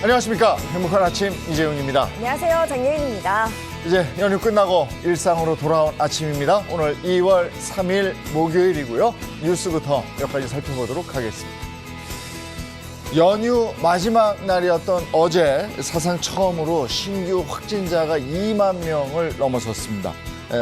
안녕하십니까. 행복한 아침 이재용입니다. 안녕하세요. 장예인입니다. 이제 연휴 끝나고 일상으로 돌아온 아침입니다. 오늘 2월 3일 목요일이고요. 뉴스부터 몇 가지 살펴보도록 하겠습니다. 연휴 마지막 날이었던 어제 사상 처음으로 신규 확진자가 2만 명을 넘어섰습니다.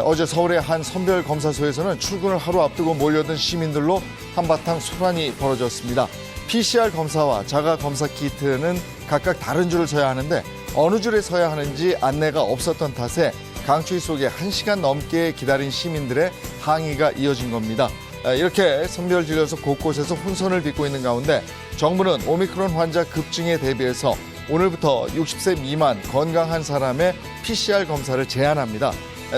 어제 서울의 한 선별검사소에서는 출근을 하루 앞두고 몰려든 시민들로 한바탕 소란이 벌어졌습니다. PCR 검사와 자가검사 키트는 각각 다른 줄을 서야 하는데 어느 줄에 서야 하는지 안내가 없었던 탓에 강추위 속에 1시간 넘게 기다린 시민들의 항의가 이어진 겁니다. 이렇게 선별진료소 곳곳에서 혼선을 빚고 있는 가운데 정부는 오미크론 환자 급증에 대비해서 오늘부터 60세 미만 건강한 사람의 PCR 검사를 제한합니다.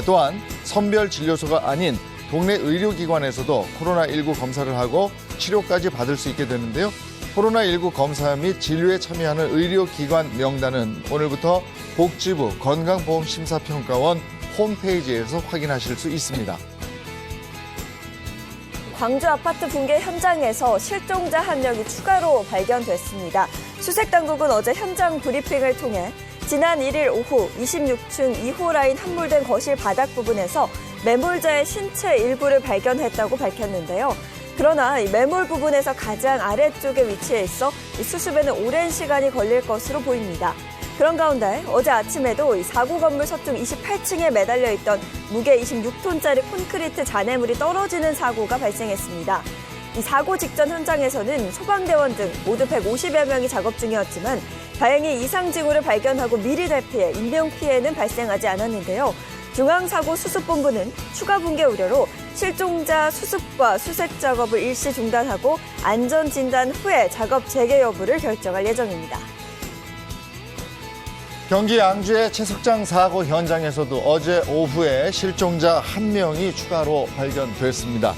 또한 선별진료소가 아닌 동네 의료기관에서도 코로나19 검사를 하고 치료까지 받을 수 있게 되는데요. 코로나19 검사 및 진료에 참여하는 의료기관 명단은 오늘부터 복지부 건강보험심사평가원 홈페이지에서 확인하실 수 있습니다. 광주 아파트 붕괴 현장에서 실종자 한 명이 추가로 발견됐습니다. 수색당국은 어제 현장 브리핑을 통해 지난 1일 오후 26층 2호 라인 함몰된 거실 바닥 부분에서 매몰자의 신체 일부를 발견했다고 밝혔는데요. 그러나 이 매몰 부분에서 가장 아래쪽에 위치해 있어 수습에는 오랜 시간이 걸릴 것으로 보입니다. 그런 가운데 어제 아침에도 이 사고 건물 서쪽 28층에 매달려 있던 무게 26톤짜리 콘크리트 잔해물이 떨어지는 사고가 발생했습니다. 이 사고 직전 현장에서는 소방대원 등 모두 150여 명이 작업 중이었지만 다행히 이상 징후를 발견하고 미리 대피해 인명피해는 발생하지 않았는데요. 중앙사고수습본부는 추가 붕괴 우려로 실종자 수습과 수색 작업을 일시 중단하고 안전진단 후에 작업 재개 여부를 결정할 예정입니다. 경기 양주의 채석장 사고 현장에서도 어제 오후에 실종자 한 명이 추가로 발견됐습니다.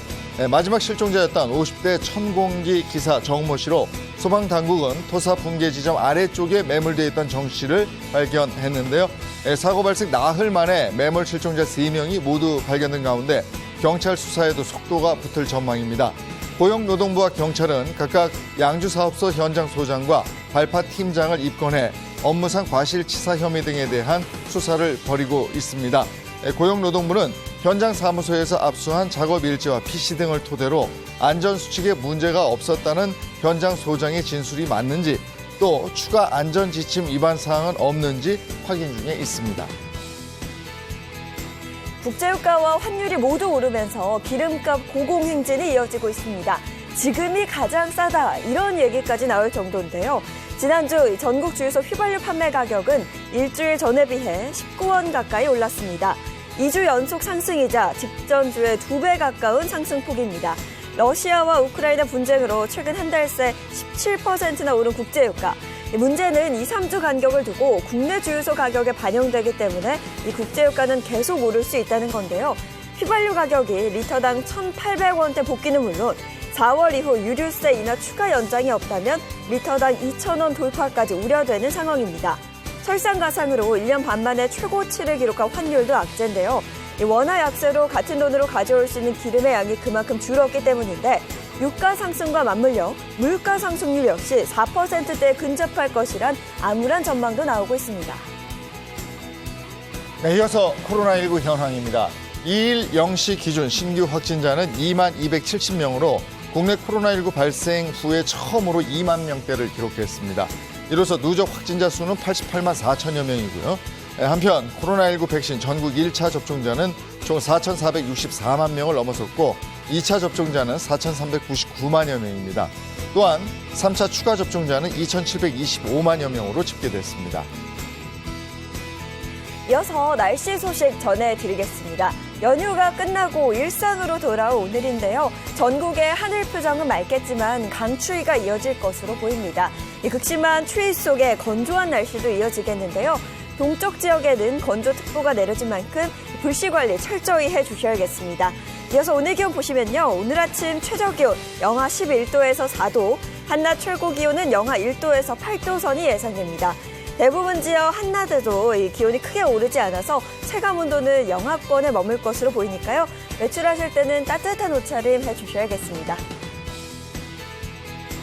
마지막 실종자였던 50대 천공기 기사 정모 씨로 소방당국은 토사 붕괴 지점 아래쪽에 매몰되어 있던 정 씨를 발견했는데요. 사고 발생 나흘 만에 매몰 실종자 3명이 모두 발견된 가운데 경찰 수사에도 속도가 붙을 전망입니다. 고용노동부와 경찰은 각각 양주사업소 현장 소장과 발파 팀장을 입건해 업무상 과실치사 혐의 등에 대한 수사를 벌이고 있습니다. 고용노동부는 현장 사무소에서 압수한 작업 일지와 PC 등을 토대로 안전수칙에 문제가 없었다는 현장 소장의 진술이 맞는지 또 추가 안전지침 위반 사항은 없는지 확인 중에 있습니다. 국제유가와 환율이 모두 오르면서 기름값 고공행진이 이어지고 있습니다. 지금이 가장 싸다 이런 얘기까지 나올 정도인데요. 지난주 전국 주유소 휘발유 판매 가격은 일주일 전에 비해 19원 가까이 올랐습니다. 2주 연속 상승이자 직전주의 2배 가까운 상승폭입니다. 러시아와 우크라이나 분쟁으로 최근 한 달 새 17%나 오른 국제유가. 문제는 2, 3주 간격을 두고 국내 주유소 가격에 반영되기 때문에 이 국제유가는 계속 오를 수 있다는 건데요. 휘발유 가격이 리터당 1,800원대 복귀는 물론 4월 이후 유류세 인하 추가 연장이 없다면 리터당 2,000원 돌파까지 우려되는 상황입니다. 설상가상으로 1년 반 만에 최고치를 기록한 환율도 악재인데요. 원화 약세로 같은 돈으로 가져올 수 있는 기름의 양이 그만큼 줄었기 때문인데 유가 상승과 맞물려 물가 상승률 역시 4%대에 근접할 것이란 암울한 전망도 나오고 있습니다. 네, 이어서 코로나19 현황입니다. 2일 0시 기준 신규 확진자는 2만 270명으로 국내 코로나19 발생 후에 처음으로 2만 명대를 기록했습니다. 이로써 누적 확진자 수는 88만 4천여 명이고요. 한편 코로나19 백신 전국 1차 접종자는 총 4,464만 명을 넘어섰고 2차 접종자는 4,399만여 명입니다. 또한 3차 추가 접종자는 2,725만여 명으로 집계됐습니다. 이어서 날씨 소식 전해드리겠습니다. 연휴가 끝나고 일상으로 돌아온 오늘인데요. 전국의 하늘 표정은 맑겠지만 강추위가 이어질 것으로 보입니다. 이 극심한 추위 속에 건조한 날씨도 이어지겠는데요. 동쪽 지역에는 건조특보가 내려진 만큼 불씨 관리 철저히 해주셔야겠습니다. 이어서 오늘 기온 보시면요. 오늘 아침 최저기온 영하 11도에서 4도, 한낮 최고 기온은 영하 1도에서 8도 선이 예상됩니다. 대부분 지역 한낮에도 이 기온이 크게 오르지 않아서 체감 온도는 영하권에 머물 것으로 보이니까요. 외출하실 때는 따뜻한 옷차림 해주셔야겠습니다.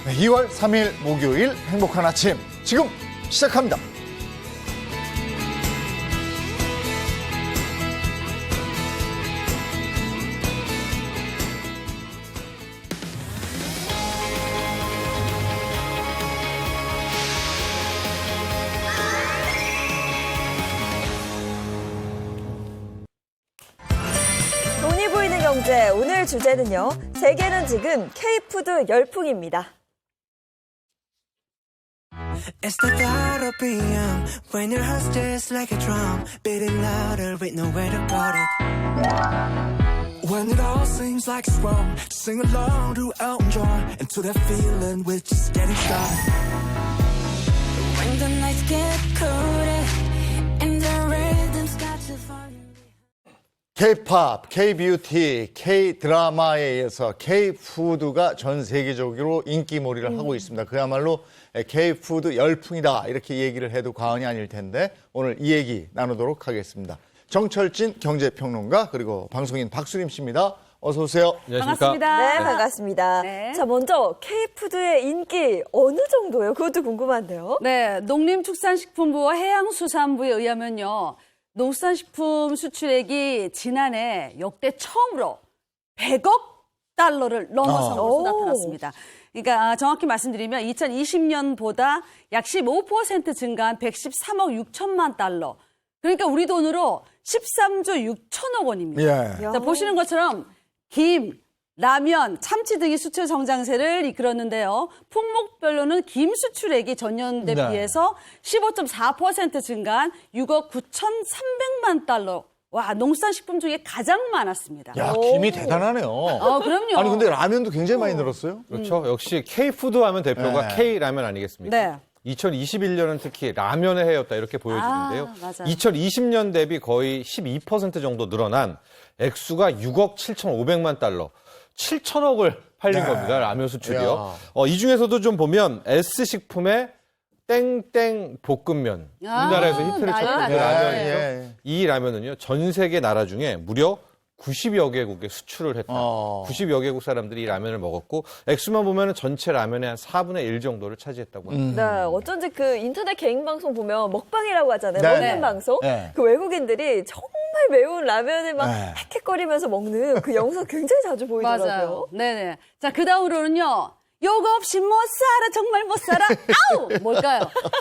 네, 2월 3일 목요일 행복한 아침 지금 시작합니다. 돈이 보이는 경제, 오늘 주제는요. 세계는 지금 K푸드 열풍입니다. It's the thought of being when your heart's just like a drum, beating louder with nowhere to put it. When it all seems like it's wrong, sing along to Elton John and to that feeling we're just getting started. When the nights get colder and the rhythm's got to fall. K-팝, K-뷰티, K-드라마에 의해서 K-푸드가 전 세계적으로 인기몰이를 하고 있습니다. 그야말로 K-푸드 열풍이다 이렇게 얘기를 해도 과언이 아닐 텐데 오늘 이 얘기 나누도록 하겠습니다. 정철진 경제평론가 그리고 방송인 박수림 씨입니다. 어서 오세요. 반갑습니다. 네, 반갑습니다. 네. 자, 먼저 K푸드의 인기 어느 정도예요? 그것도 궁금한데요. 네, 농림축산식품부와 해양수산부에 의하면요. 농수산식품 수출액이 지난해 역대 처음으로 100억 달러를 넘어선 것으로 나타났습니다. 그러니까 정확히 말씀드리면 2020년보다 약 15% 증가한 113억 6천만 달러. 그러니까 우리 돈으로 13조 6천억 원입니다. 예. 자, 보시는 것처럼 김, 라면, 참치 등이 수출 성장세를 이끌었는데요. 품목별로는 김 수출액이 전년 대비해서 15.4% 증가한 6억 9,300만 달러. 와, 농수산식품 중에 가장 많았습니다. 야, 김이 대단하네요. 그럼요. 아니 근데 라면도 굉장히 많이 늘었어요. 그렇죠. 역시 K푸드 하면 대표가 네. K라면 아니겠습니까? 네. 2021년은 특히 라면의 해였다 이렇게 보여지는데요. 맞아요. 2020년 대비 거의 12% 정도 늘어난 액수가 6억 7,500만 달러. 7천억을 팔린 겁니다. 라면 수출이요. 이 중에서도 좀 보면 S식품의 땡땡 볶음면. 우리나라에서 히트를 난리 쳤던 그 났죠. 라면이죠. 예. 이 라면은요. 전 세계 나라 중에 무려 90여 개국에 수출을 했다. 90여 개국 사람들이 이 라면을 먹었고 액수만 보면 전체 라면의 한 4분의 1 정도를 차지했다고 합니다. 네, 어쩐지 그 인터넷 개인 방송 보면 먹방이라고 하잖아요. 네. 먹는 네. 방송. 네. 그 외국인들이 정말 매운 라면을 막 네. 헥헥거리면서 먹는 그 영상 굉장히 자주 보이더라고요. 맞아요. 네네. 자, 그 다음으로는요. 요거 없이 못 살아, 정말 못 살아. 아우! 뭘까요?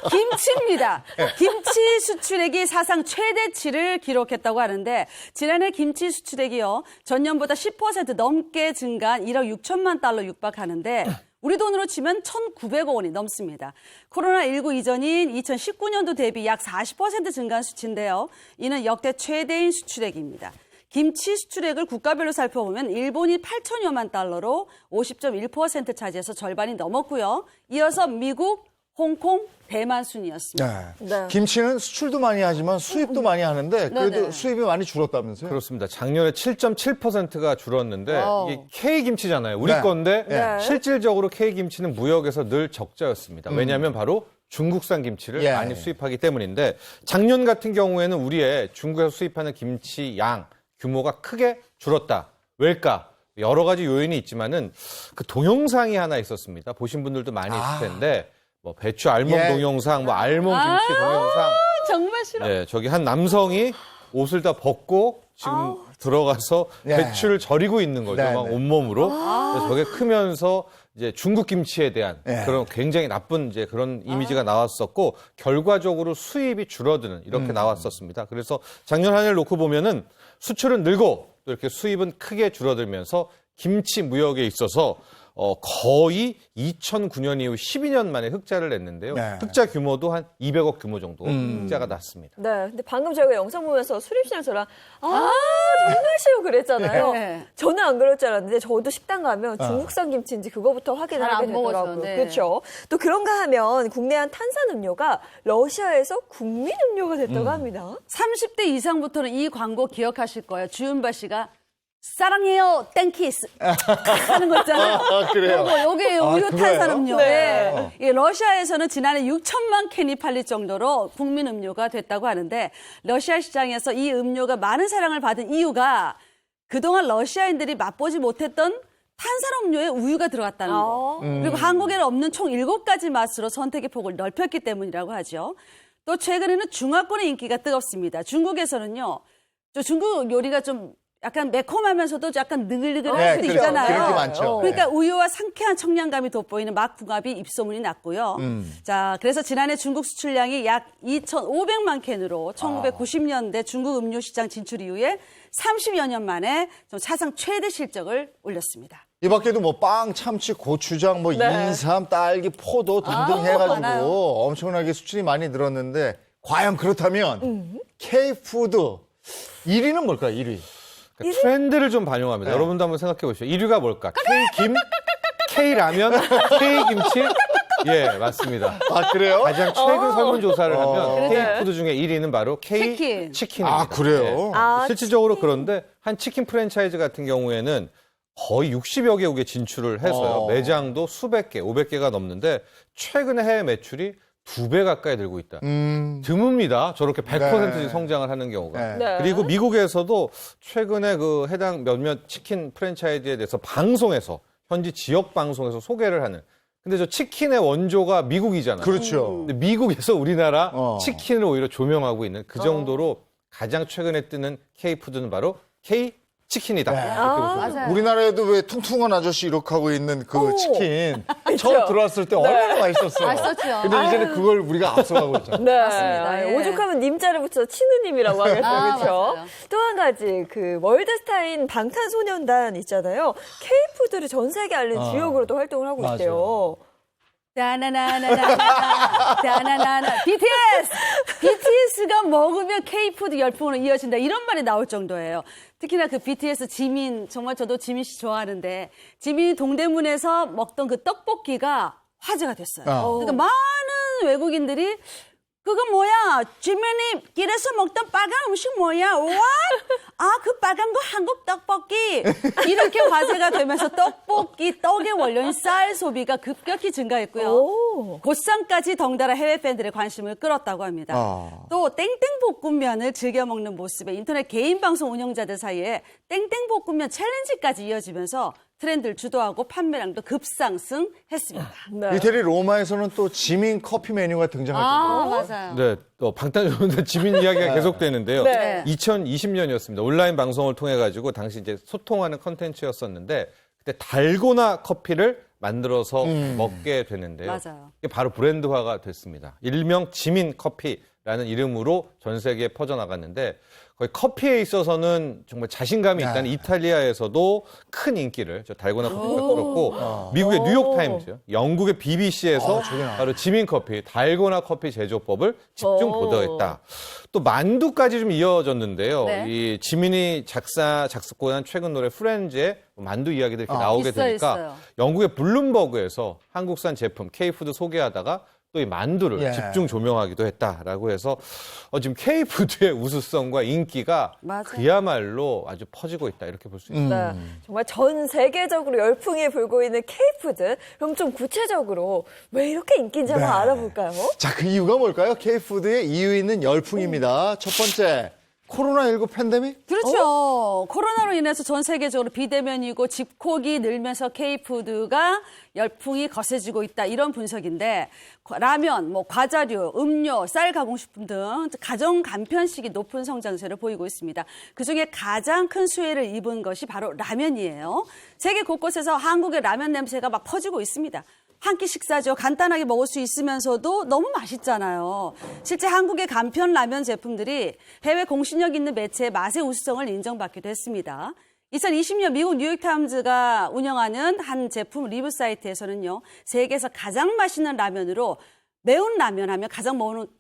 김치입니다. 김치 수출액이 사상 최대치를 기록했다고 하는데 지난해 김치 수출액이요. 전년보다 10% 넘게 증가한 1억 6천만 달러 육박하는데 우리 돈으로 치면 1,900억 원이 넘습니다. 코로나19 이전인 2019년도 대비 약 40% 증가한 수치인데요. 이는 역대 최대인 수출액입니다. 김치 수출액을 국가별로 살펴보면 일본이 8천여만 달러로 50.1% 차지해서 절반이 넘었고요. 이어서 미국, 홍콩, 대만 순이었습니다. 네. 네. 김치는 수출도 많이 하지만 수입도 많이 하는데 그래도 네네. 수입이 많이 줄었다면서요? 그렇습니다. 작년에 7.7%가 줄었는데 이게 K김치잖아요. 우리 네. 건데 네. 실질적으로 K김치는 무역에서 늘 적자였습니다. 왜냐하면 바로 중국산 김치를 예. 많이 수입하기 때문인데 작년 같은 경우에는 우리의 중국에서 수입하는 김치 양 규모가 크게 줄었다. 왜일까? 여러 가지 요인이 있지만은 그 동영상이 하나 있었습니다. 보신 분들도 많이 있을 텐데 뭐 배추 알몸 예. 동영상, 뭐 알몸 김치 동영상. 정말 싫어. 네, 저기 한 남성이 옷을 다 벗고 지금 들어가서 예. 배추를 절이고 있는 거죠. 네, 막 네. 온몸으로. 그래서 저게 크면서 이제 중국 김치에 대한 예. 그런 굉장히 나쁜 이제 그런 이미지가 나왔었고 결과적으로 수입이 줄어드는 이렇게 나왔었습니다. 그래서 작년 한 해를 놓고 보면은 수출은 늘고 또 이렇게 수입은 크게 줄어들면서 김치 무역에 있어서 거의 2009년 이후 12년 만에 흑자를 냈는데요. 네. 흑자 규모도 한 200억 규모 정도 흑자가 났습니다. 네, 근데 방금 저희가 영상 보면서 수림씨랑 저랑 정말 싫어 그랬잖아요. 네. 저는 안 그럴 줄 알았는데 저도 식당 가면 중국산 김치인지 그거부터 확인을 잘 하게 안 먹어서, 되더라고요. 네. 그렇죠. 또 그런가 하면 국내한 탄산음료가 러시아에서 국민음료가 됐다고 합니다. 30대 이상부터는 이 광고 기억하실 거예요. 주윤발 씨가 사랑해요 땡키스 하는 거 있잖아요. 그래요? 요게 우유 그거예요? 탄산음료. 네. 예, 러시아에서는 지난해 6천만 캔이 팔릴 정도로 국민 음료가 됐다고 하는데 러시아 시장에서 이 음료가 많은 사랑을 받은 이유가 그동안 러시아인들이 맛보지 못했던 탄산음료에 우유가 들어갔다는 거. 그리고 한국에는 없는 총 7가지 맛으로 선택의 폭을 넓혔기 때문이라고 하죠. 또 최근에는 중화권의 인기가 뜨겁습니다. 중국에서는요. 중국 요리가 좀 약간 매콤하면서도 약간 느글느글할 수도 그렇죠. 있잖아요. 그런 게 많죠. 그러니까 우유와 상쾌한 청량감이 돋보이는 막궁합이 입소문이 났고요. 자, 그래서 지난해 중국 수출량이 약 2,500만 캔으로 1990년대 중국 음료 시장 진출 이후에 30여 년 만에 좀 사상 최대 실적을 올렸습니다. 이 밖에도 뭐 빵, 참치, 고추장, 뭐 인삼, 딸기, 포도 등등 해가지고 많아요. 엄청나게 수출이 많이 늘었는데 과연 그렇다면 K푸드 1위는 뭘까요? 1위. 그러니까 트렌드를 좀 반영합니다. 여러분도 한번 생각해 보시죠. 1위가 뭘까? K김, K라면, K김치. 예, 맞습니다. 아, 그래요? 가장 최근 설문조사를 하면 그러네. K푸드 중에 1위는 바로 치킨. 치킨입니다. 아, 그래요? 아, 실질적으로 그런데 한 치킨 프랜차이즈 같은 경우에는 거의 60여 개국에 진출을 해서요. 매장도 수백 개, 500개가 넘는데 최근에 해외 매출이 2배 가까이 늘고 있다. 드뭅니다. 저렇게 100%씩 네. 성장을 하는 경우가. 네. 네. 그리고 미국에서도 최근에 그 해당 몇몇 치킨 프랜차이즈에 대해서 방송에서 현지 지역 방송에서 소개를 하는. 근데 저 치킨의 원조가 미국이잖아요. 그렇죠. 근데 미국에서 우리나라 어. 치킨을 오히려 조명하고 있는 그 정도로 가장 최근에 뜨는 K푸드는 바로 K치킨이다. 이렇게 보시면 됩니다. 맞아요. 우리나라에도 왜 퉁퉁한 아저씨 이렇게 하고 있는 그 오. 치킨 처음 들어왔을 때 얼마나 맛있었어요. 맛있었죠. 근데 이제는 그걸 우리가 앞서가고 있잖아요. 네. 맞습니다. 예. 오죽하면 님자를 붙여 치느님이라고 하겠어요. 아, 그렇죠? 맞아요. 또 한 가지 그 월드스타인 방탄소년단 있잖아요. K푸드를 전 세계 알린 주역으로도 활동을 하고 맞아요. 있대요. 다나나나나 BTS가 먹으면 K푸드 열풍으로 이어진다 이런 말이 나올 정도예요. 특히나 그 BTS 지민 정말 저도 지민 씨 좋아하는데 지민이 동대문에서 먹던 그 떡볶이가 화제가 됐어요. 그러니까 많은 외국인들이 그거 뭐야? 지민이 길에서 먹던 빨간 음식 뭐야? What? 아, 그 빨간 거 한국 떡볶이. 이렇게 화제가 되면서 떡의 원료인 쌀 소비가 급격히 증가했고요. 오. 고쌍까지 덩달아 해외 팬들의 관심을 끌었다고 합니다. 또 땡땡볶음면을 즐겨 먹는 모습에 인터넷 개인 방송 운영자들 사이에 땡땡볶음면 챌린지까지 이어지면서 트렌드를 주도하고 판매량도 급상승했습니다. 네. 이태리 로마에서는 또 지민 커피 메뉴가 등장할 정도로 맞아요. 네, 방탄소년단 지민 이야기가 계속되는데요. 네. 2020년이었습니다. 온라인 방송을 통해 가지고 당시 이제 소통하는 컨텐츠였었는데 그때 달고나 커피를 만들어서 먹게 되는데요. 맞아요. 이게 바로 브랜드화가 됐습니다. 일명 지민 커피라는 이름으로 전 세계에 퍼져나갔는데 거의 커피에 있어서는 정말 자신감이 있다는 이탈리아에서도 큰 인기를 저 달고나 커피가 끌었고 미국의 뉴욕타임즈, 영국의 BBC에서 바로 지민 커피, 달고나 커피 제조법을 집중 보도했다. 또 만두까지 좀 이어졌는데요. 네. 이 지민이 작곡한 최근 노래 프렌즈의 만두 이야기들이 이렇게 나오게 되니까 있어요. 영국의 블룸버그에서 한국산 제품 K푸드 소개하다가 또 이 만두를 예. 집중 조명하기도 했다라고 해서 지금 K푸드의 우수성과 인기가 맞아요. 그야말로 아주 퍼지고 있다 이렇게 볼 수 있습니다. 네. 정말 전 세계적으로 열풍이 불고 있는 K푸드. 그럼 좀 구체적으로 왜 이렇게 인기인지 한번 알아볼까요? 자, 그 이유가 뭘까요? K푸드의 이유 있는 열풍입니다. 첫 번째, 코로나19 팬데믹? 그렇죠. 코로나로 인해서 전 세계적으로 비대면이고 집콕이 늘면서 K푸드가 열풍이 거세지고 있다. 이런 분석인데 라면, 과자류, 음료, 쌀 가공식품 등 가정 간편식이 높은 성장세를 보이고 있습니다. 그중에 가장 큰 수혜를 입은 것이 바로 라면이에요. 세계 곳곳에서 한국의 라면 냄새가 막 퍼지고 있습니다. 한 끼 식사죠. 간단하게 먹을 수 있으면서도 너무 맛있잖아요. 실제 한국의 간편 라면 제품들이 해외 공신력 있는 매체의 맛의 우수성을 인정받기도 했습니다. 2020년 미국 뉴욕타임즈가 운영하는 한 제품 리뷰 사이트에서는요. 세계에서 가장 맛있는 라면으로 매운 라면 하면 가장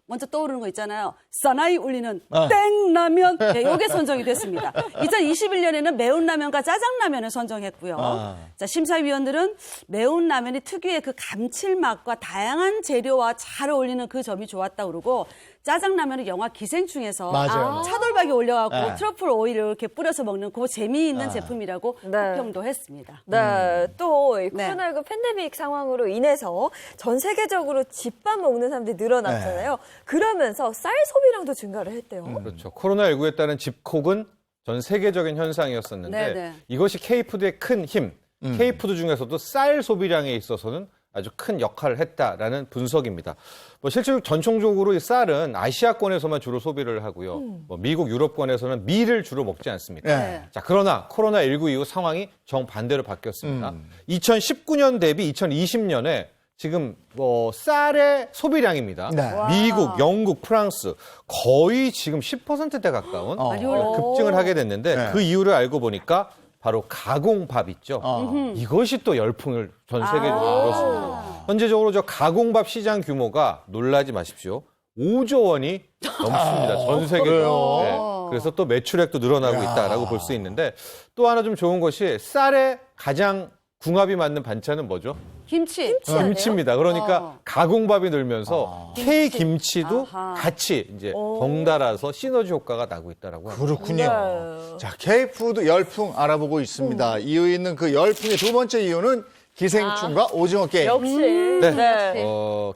먼저 떠오르는 거 있잖아요. 사나이 울리는 땡라면. 네, 요게 선정이 됐습니다. 2021년에는 매운 라면과 짜장라면을 선정했고요. 자, 심사위원들은 매운 라면이 특유의 그 감칠맛과 다양한 재료와 잘 어울리는 그 점이 좋았다고 그러고 짜장라면은 영화 기생충에서 맞아요. 차돌박이 올려갖고 네. 트러플 오일을 이렇게 뿌려서 먹는 그 재미있는 제품이라고 네. 호평도 했습니다. 네, 또 이 네. 코로나19 팬데믹 상황으로 인해서 전 세계적으로 집밥 먹는 사람들이 늘어났잖아요. 그러면서 쌀 소비량도 증가를 했대요. 그렇죠. 코로나19에 따른 집콕은 전 세계적인 현상이었었는데 네네. 이것이 K푸드의 큰 힘, K푸드 중에서도 쌀 소비량에 있어서는 아주 큰 역할을 했다라는 분석입니다. 실제로 전통적으로 이 쌀은 아시아권에서만 주로 소비를 하고요. 미국, 유럽권에서는 밀을 주로 먹지 않습니다. 네. 자, 그러나 코로나19 이후 상황이 정반대로 바뀌었습니다. 2019년 대비 2020년에 지금 쌀의 소비량입니다. 네. 미국, 영국, 프랑스 거의 지금 10%대 가까운 많이 올랐죠. 급증을 하게 됐는데 네. 그 이유를 알고 보니까 바로 가공밥 있죠. 이것이 또 열풍을 전 세계적으로 불었습니다. 현재적으로 저 가공밥 시장 규모가 놀라지 마십시오. 5조 원이 넘습니다. 전 세계적으로. 네. 그래서 또 매출액도 늘어나고 있다라고 볼 수 있는데 또 하나 좀 좋은 것이 쌀에 가장 궁합이 맞는 반찬은 뭐죠? 김치. 김치입니다. 그러니까 가공밥이 늘면서 K 김치도 아하. 같이 이제 덩달아서 시너지 효과가 나고 있다라고 합니다. 그렇군요. 네. 자, K푸드 열풍 알아보고 있습니다. 이유 있는 그 열풍의 두 번째 이유는 기생충과 오징어 게임. 역시. 네. 네.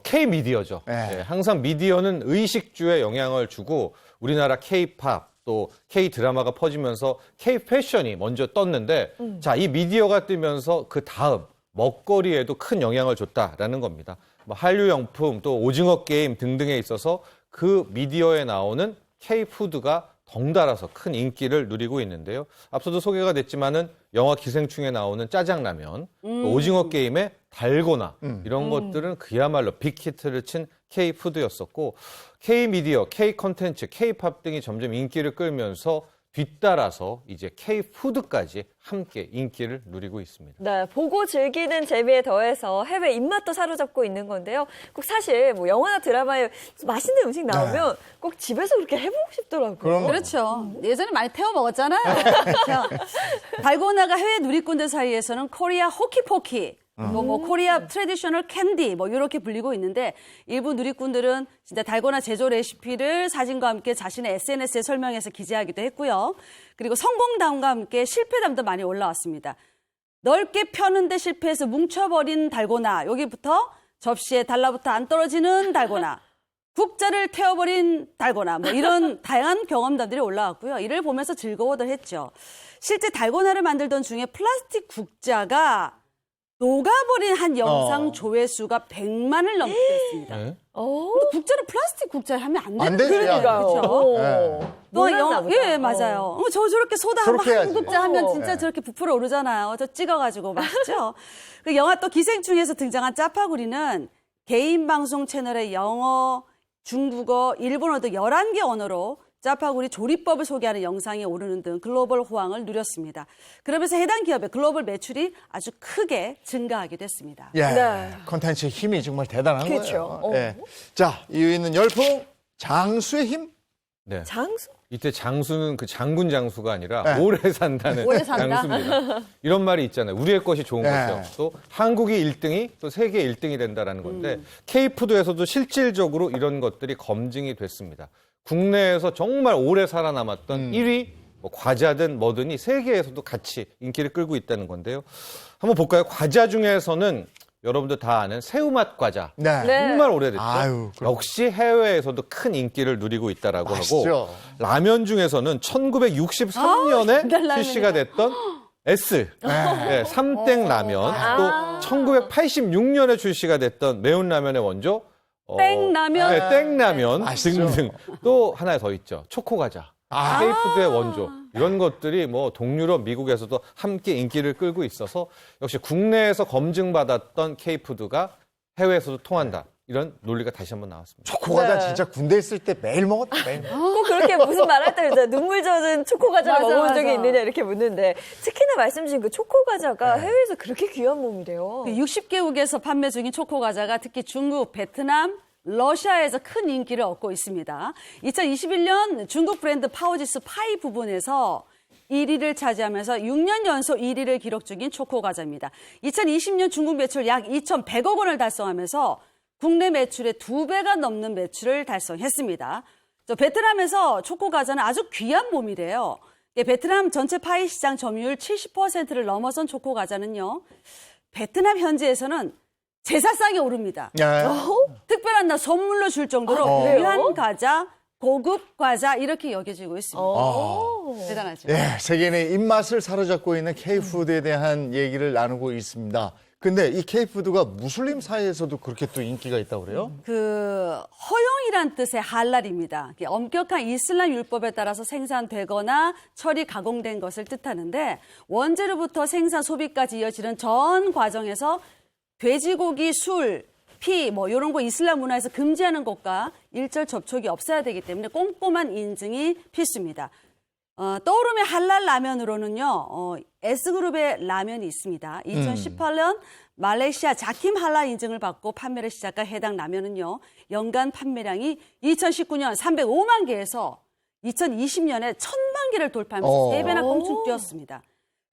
K 미디어죠. 네. 네, 항상 미디어는 의식주에 영향을 주고 우리나라 K-팝 또 K 드라마가 퍼지면서 K 패션이 먼저 떴는데 자, 이 미디어가 뜨면서 그 다음 먹거리에도 큰 영향을 줬다라는 겁니다. 한류 영품 또 오징어 게임 등등에 있어서 그 미디어에 나오는 K-푸드가 덩달아서 큰 인기를 누리고 있는데요. 앞서도 소개가 됐지만은 영화 기생충에 나오는 짜장라면, 또 오징어 게임의 달고나 이런 것들은 그야말로 빅히트를 친 K-푸드였었고 K-미디어, K-컨텐츠, K-팝 등이 점점 인기를 끌면서 뒤따라서 이제 K-푸드까지 함께 인기를 누리고 있습니다. 네, 보고 즐기는 재미에 더해서 해외 입맛도 사로잡고 있는 건데요. 꼭 사실 뭐 영화나 드라마에 맛있는 음식 나오면 꼭 집에서 그렇게 해보고 싶더라고요. 그럼 그렇죠. 예전에 많이 태워 먹었잖아요. 그렇죠. 달고나가 해외 누리꾼들 사이에서는 코리아 호키포키, 뭐 코리아 트래디셔널 캔디 뭐 이렇게 불리고 있는데 일부 누리꾼들은 진짜 달고나 제조 레시피를 사진과 함께 자신의 SNS에 설명해서 기재하기도 했고요. 그리고 성공담과 함께 실패담도 많이 올라왔습니다. 넓게 펴는데 실패해서 뭉쳐버린 달고나, 여기부터 접시에 달라붙어 안 떨어지는 달고나, 국자를 태워버린 달고나, 뭐 이런 다양한 경험담들이 올라왔고요. 이를 보면서 즐거워들 했죠. 실제 달고나를 만들던 중에 플라스틱 국자가 녹아버린 한 영상 조회수가 100만을 넘게 됐습니다. 네. 오, 국자를 플라스틱 국자를 하면 안 안 되는 되죠. 그러니까요. 그렇죠. 네. 몰랐나 보다. 예, 맞아요. 저렇게 소다 저렇게 한 해야지. 국자 하면 진짜 네. 저렇게 부풀어 오르잖아요. 저 찍어가지고 맛있죠. 그 영화 또 기생충에서 등장한 짜파구리는 개인 방송 채널의 영어, 중국어, 일본어 등 11개 언어로 짜파구리 조리법을 소개하는 영상이 오르는 등 글로벌 호황을 누렸습니다. 그러면서 해당 기업의 글로벌 매출이 아주 크게 증가하게 됐습니다. 예, 네. 콘텐츠의 힘이 정말 대단한 그렇죠. 거예요. 예. 자, 이유 있는 열풍, 장수의 힘. 네. 장수? 이때 장수는 그 장군 장수가 아니라 네. 오래 산다는 오래 산다. 장수입니다. 이런 말이 있잖아요. 우리의 것이 좋은 네. 거죠. 또 한국이 1등이 또 세계 1등이 된다는 건데 K푸드에서도 실질적으로 이런 것들이 검증이 됐습니다. 국내에서 정말 오래 살아남았던 1위 뭐 과자든 뭐든이 세계에서도 같이 인기를 끌고 있다는 건데요. 한번 볼까요? 과자 중에서는 여러분들 다 아는 새우맛 과자. 네. 네. 정말 오래됐죠. 아유, 그럼. 역시 해외에서도 큰 인기를 누리고 있다라고 맛있죠. 하고 라면 중에서는 1963년에 옛날 출시가 됐던 S, 네, 삼땡 라면, 또 1986년에 출시가 됐던 매운 라면의 원조 땡라면. 네, 땡라면 맛있죠. 등등. 또 하나 더 있죠. 초코 과자. K푸드의 원조. 이런 것들이 뭐 동유럽, 미국에서도 함께 인기를 끌고 있어서 역시 국내에서 검증받았던 K푸드가 해외에서도 통한다. 이런 논리가 다시 한번 나왔습니다. 초코과자 네. 진짜 군대 있을 때 매일 먹었다. 매일. 꼭 그렇게 무슨 말 할 때 눈물 젖은 초코 과자를 맞아, 먹어본 적이 맞아. 있느냐 이렇게 묻는데 특히나 말씀 주신 그 초코 과자가 해외에서 그렇게 귀한 몸이래요. 60개국에서 판매 중인 초코 과자가 특히 중국, 베트남, 러시아에서 큰 인기를 얻고 있습니다. 2021년 중국 브랜드 파워지수 파이 부분에서 1위를 차지하면서 6년 연속 1위를 기록 중인 초코과자입니다. 2020년 중국 매출 약 2,100억 원을 달성하면서 국내 매출의 2배가 넘는 매출을 달성했습니다. 베트남에서 초코과자는 아주 귀한 몸이래요. 베트남 전체 파이 시장 점유율 70%를 넘어선 초코과자는요. 베트남 현지에서는 제사상에 오릅니다. 특별한 날 선물로 줄 정도로 귀한 과자, 고급 과자 이렇게 여겨지고 있습니다. 대단하죠. 예, 세계인의 입맛을 사로잡고 있는 K푸드에 대한 얘기를 나누고 있습니다. 근데 이 K푸드가 무슬림 사이에서도 그렇게 또 인기가 있다고 그래요? 허용이란 뜻의 할랄입니다. 엄격한 이슬람 율법에 따라서 생산되거나 처리 가공된 것을 뜻하는데 원재료부터 생산 소비까지 이어지는 전 과정에서 돼지고기, 술, 피, 이런 거 이슬람 문화에서 금지하는 것과 일절 접촉이 없어야 되기 때문에 꼼꼼한 인증이 필수입니다. 떠오르면 할랄 라면으로는요, S그룹의 라면이 있습니다. 2018년 말레이시아 자킴 할랄 인증을 받고 판매를 시작한 해당 라면은요, 연간 판매량이 2019년 305만 개에서 2020년에 1000만 개를 돌파하면서 3배나 껑충 뛰었습니다.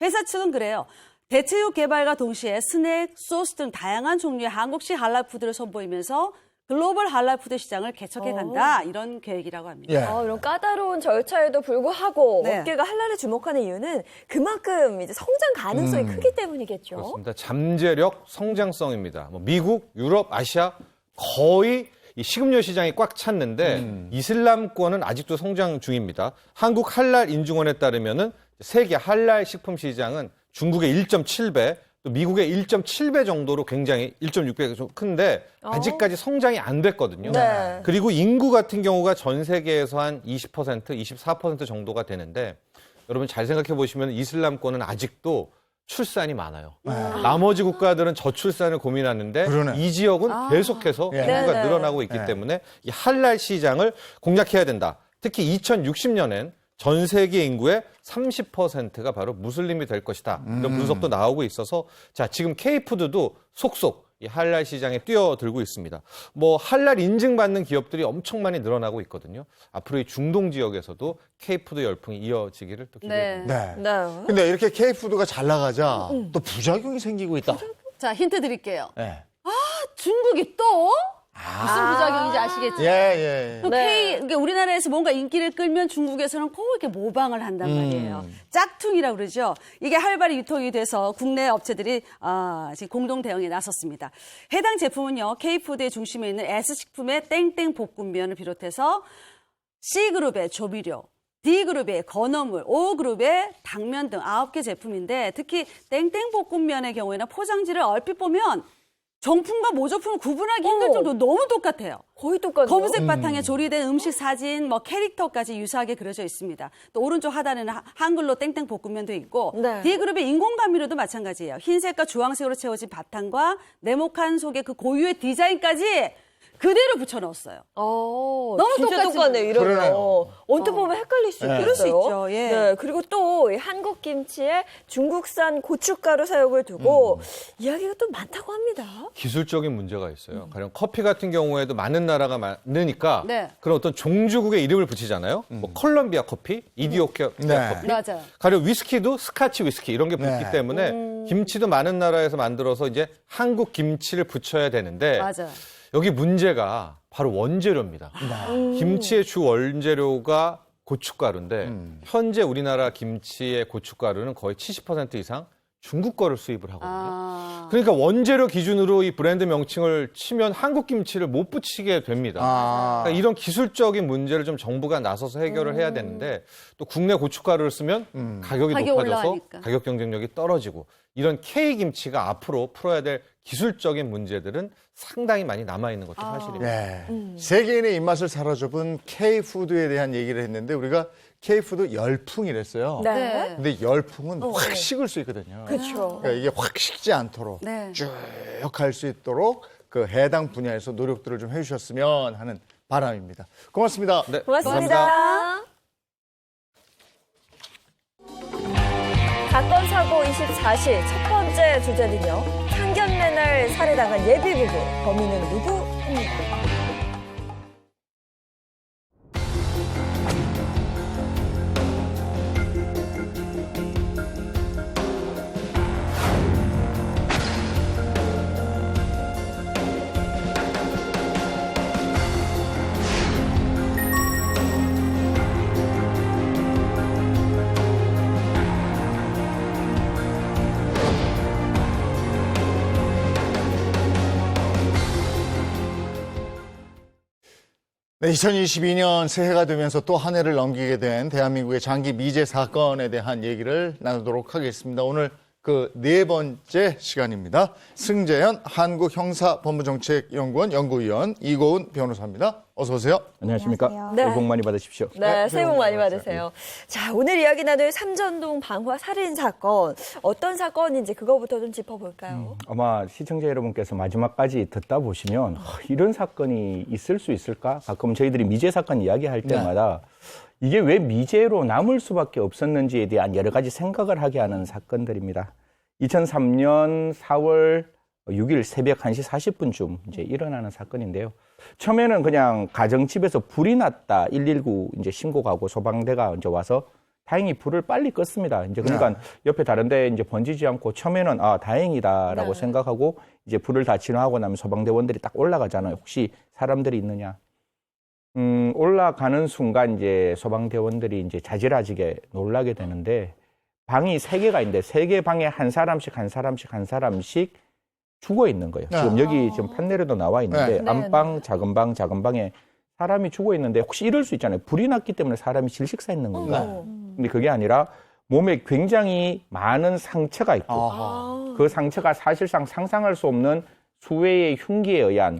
회사 측은 그래요. 대체육 개발과 동시에 스낵, 소스 등 다양한 종류의 한국식 할랄 푸드를 선보이면서 글로벌 할랄 푸드 시장을 개척해 간다 이런 계획이라고 합니다. 예. 이런 까다로운 절차에도 불구하고 네. 업계가 할랄에 주목하는 이유는 그만큼 이제 성장 가능성이 크기 때문이겠죠. 그렇습니다. 잠재력, 성장성입니다. 미국, 유럽, 아시아 거의 이 식음료 시장이 꽉 찼는데 이슬람권은 아직도 성장 중입니다. 한국 할랄 인증원에 따르면은 세계 할랄 식품 시장은 중국의 1.7배, 또 미국의 1.7배 정도로 굉장히 1.6배가 좀 큰데 아직까지 성장이 안 됐거든요. 네. 그리고 인구 같은 경우가 전 세계에서 한 20%, 24% 정도가 되는데 여러분 잘 생각해 보시면 이슬람권은 아직도 출산이 많아요. 나머지 국가들은 저출산을 고민하는데 그러네. 이 지역은 계속해서 예. 인구가 네네. 늘어나고 있기 네. 때문에 이 할랄 시장을 공략해야 된다. 특히 2060년엔 전 세계 인구의 30%가 바로 무슬림이 될 것이다. 이런 분석도 나오고 있어서 자, 지금 K푸드도 속속 이 할랄 시장에 뛰어들고 있습니다. 할랄 인증받는 기업들이 엄청 많이 늘어나고 있거든요. 앞으로 이 중동 지역에서도 K푸드 열풍이 이어지기를 또 기대합니다. 네. 네. 근데 이렇게 K푸드가 잘 나가자 또 부작용이 생기고 있다. 자, 힌트 드릴게요. 예. 중국이 또 무슨 부작용인지 아시겠죠? 예. 네. 그러니까 우리나라에서 뭔가 인기를 끌면 중국에서는 꼭 이렇게 모방을 한단 말이에요. 짝퉁이라고 그러죠. 이게 활발히 유통이 돼서 국내 업체들이 지금 공동 대응에 나섰습니다. 해당 제품은요, K푸드의 중심에 있는 S식품의 땡땡 볶음면을 비롯해서 C그룹의 조미료, D그룹의 건어물, O그룹의 당면 등 9개 제품인데 특히 땡땡 볶음면의 경우에는 포장지를 얼핏 보면 정품과 모조품을 구분하기 힘들 정도로 너무 똑같아요. 거의 똑같네요. 검은색 바탕에 조리된 음식 사진, 캐릭터까지 유사하게 그려져 있습니다. 또 오른쪽 하단에는 한글로 땡땡 볶음면도 있고 네. D그룹의 인공감미료도 마찬가지예요. 흰색과 주황색으로 채워진 바탕과 네모칸 속의 그 고유의 디자인까지 그대로 붙여넣었어요. 너무 진짜 똑같네요. 이러면 그러네요. 언뜻 보면 헷갈릴 수 있겠어요. 그럴 수 있죠. 예. 네, 그리고 또 이 한국 김치에 중국산 고춧가루 사용을 두고 이야기가 또 많다고 합니다. 기술적인 문제가 있어요. 가령 커피 같은 경우에도 많은 나라가 많으니까 네. 그런 어떤 종주국의 이름을 붙이잖아요. 콜롬비아 커피, 이디오피아 네. 커피. 맞아요. 가령 위스키도 스카치 위스키 이런 게 붙기 네. 때문에 김치도 많은 나라에서 만들어서 이제 한국 김치를 붙여야 되는데 맞아요. 여기 문제가 바로 원재료입니다. 김치의 주 원재료가 고춧가루인데 현재 우리나라 김치의 고춧가루는 거의 70% 이상 중국 거를 수입을 하거든요. 그러니까 원재료 기준으로 이 브랜드 명칭을 치면 한국 김치를 못 붙이게 됩니다. 그러니까 이런 기술적인 문제를 좀 정부가 나서서 해결을 해야 되는데 또 국내 고춧가루를 쓰면 가격이 가격이 높아져서 올라가니까. 가격 경쟁력이 떨어지고 이런 K김치가 앞으로 풀어야 될 기술적인 문제들은 상당히 많이 남아있는 것도 사실입니다. 예. 세계인의 입맛을 사로잡은 K푸드에 대한 얘기를 했는데 우리가 K푸드 열풍이랬어요. 네. 근데 열풍은 확 식을 수 있거든요. 그렇죠. 그러니까 이게 확 식지 않도록 네. 쭉 갈 수 있도록 그 해당 분야에서 노력들을 좀 해주셨으면 하는 바람입니다. 고맙습니다. 네, 고맙습니다. 사건 사고 24시 첫 번째 주제는요. 상견례 날 살해당한 예비부부 범인은 누구입니다. 네, 2022년 새해가 되면서 또 한 해를 넘기게 된 대한민국의 장기 미제 사건에 대한 얘기를 나누도록 하겠습니다. 오늘 그 네 번째 시간입니다. 승재현 한국형사법무정책연구원 연구위원 이고은 변호사입니다. 어서 오세요. 안녕하십니까. 안녕하세요. 새해 복 많이 받으십시오. 네, 새해 복 많이 새해 복 받으세요. 자, 오늘 이야기 나눌 삼전동 방화 살인 사건. 어떤 사건인지 그거부터 좀 짚어볼까요? 아마 시청자 여러분께서 마지막까지 듣다 보시면 이런 사건이 있을 수 있을까? 가끔 저희들이 미제 사건 이야기할 때마다 이게 왜 미제로 남을 수밖에 없었는지에 대한 여러 가지 생각을 하게 하는 사건들입니다. 2003년 4월 6일 새벽 1시 40분쯤 이제 일어나는 사건인데요. 처음에는 그냥 가정집에서 불이 났다 119 이제 신고가고 소방대가 이제 와서 다행히 불을 빨리 껐습니다. 이제 그러니까 옆에 다른데 이제 번지지 않고 처음에는 아 다행이다라고 생각하고 이제 불을 다 진화하고 나면 소방대원들이 딱 올라가잖아요. 혹시 사람들이 있느냐? 올라가는 순간 이제 소방대원들이 이제 자지러지게 놀라게 되는데 방이 3개가 있는데 3개 방에 한 사람씩 죽어 있는 거예요. 지금 여기 지금 판넬에도 나와 있는데 안방, 작은 방에 사람이 죽어 있는데 혹시 이럴 수 있잖아요. 불이 났기 때문에 사람이 질식사했는 건가? 근데 그게 아니라 몸에 굉장히 많은 상처가 있고 그 상처가 사실상 상상할 수 없는 수해의 흉기에 의한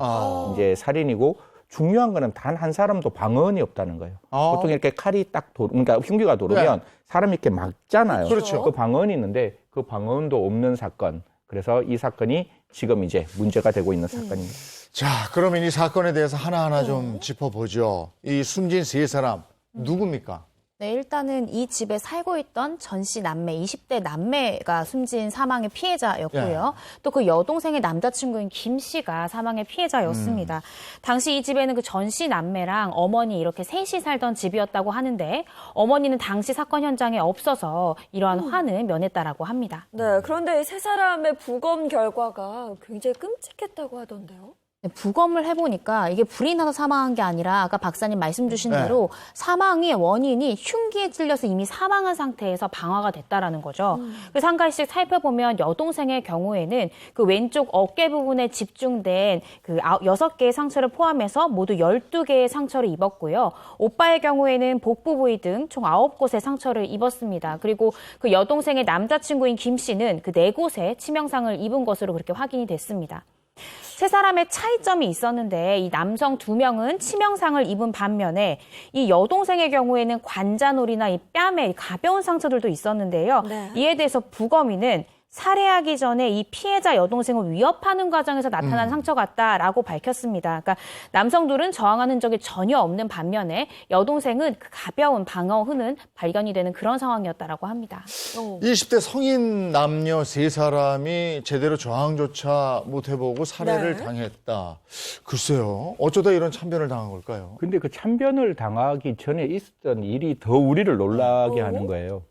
이제 살인이고 중요한 거는 단 한 사람도 방언이 없다는 거예요. 보통 이렇게 칼이 그러니까 흉기가 도르면 사람이 이렇게 막잖아요. 그렇죠. 그 방언이 있는데 그 방언도 없는 사건. 그래서 이 사건이 지금 이제 문제가 되고 있는 사건입니다. 자, 그러면 이 사건에 대해서 하나하나 좀 짚어보죠. 이 숨진 세 사람 누굽니까? 네, 일단은 이 집에 살고 있던 전 씨 남매, 20대 남매가 숨진 사망의 피해자였고요. 또 그 여동생의 남자친구인 김 씨가 사망의 피해자였습니다. 당시 이 집에는 그 전 씨 남매랑 어머니 이렇게 셋이 살던 집이었다고 하는데 어머니는 당시 사건 현장에 없어서 이러한 화는 면했다라고 합니다. 네, 그런데 이 세 사람의 부검 결과가 굉장히 끔찍했다고 하던데요. 네, 부검을 해보니까 이게 불이 나서 사망한 게 아니라 아까 박사님 말씀 주신 대로 사망의 원인이 흉기에 찔려서 이미 사망한 상태에서 방화가 됐다라는 거죠. 그래서 한 가지씩 살펴보면 여동생의 경우에는 그 왼쪽 어깨 부분에 집중된 그 6개의 상처를 포함해서 모두 12개의 상처를 입었고요. 오빠의 경우에는 복부 부위 등 총 9곳의 상처를 입었습니다. 그리고 그 여동생의 남자친구인 김 씨는 그 4곳의 치명상을 입은 것으로 그렇게 확인이 됐습니다. 세 사람의 차이점이 있었는데 이 남성 2명은 치명상을 입은 반면에 이 여동생의 경우에는 관자놀이나 이 뺨에 가벼운 상처들도 있었는데요. 이에 대해서 부검인은 살해하기 전에 이 피해자 여동생을 위협하는 과정에서 나타난 상처 같다라고 밝혔습니다. 그러니까 남성 둘은 저항한 흔적이 전혀 없는 반면에 여동생은 그 가벼운 방어 흔은 발견이 되는 그런 상황이었다라고 합니다. 20대 성인 남녀 세 사람이 제대로 저항조차 못 해보고 살해를 당했다. 글쎄요. 어쩌다 이런 참변을 당한 걸까요? 근데 그 참변을 당하기 전에 있었던 일이 더 우리를 놀라게 하는 거예요.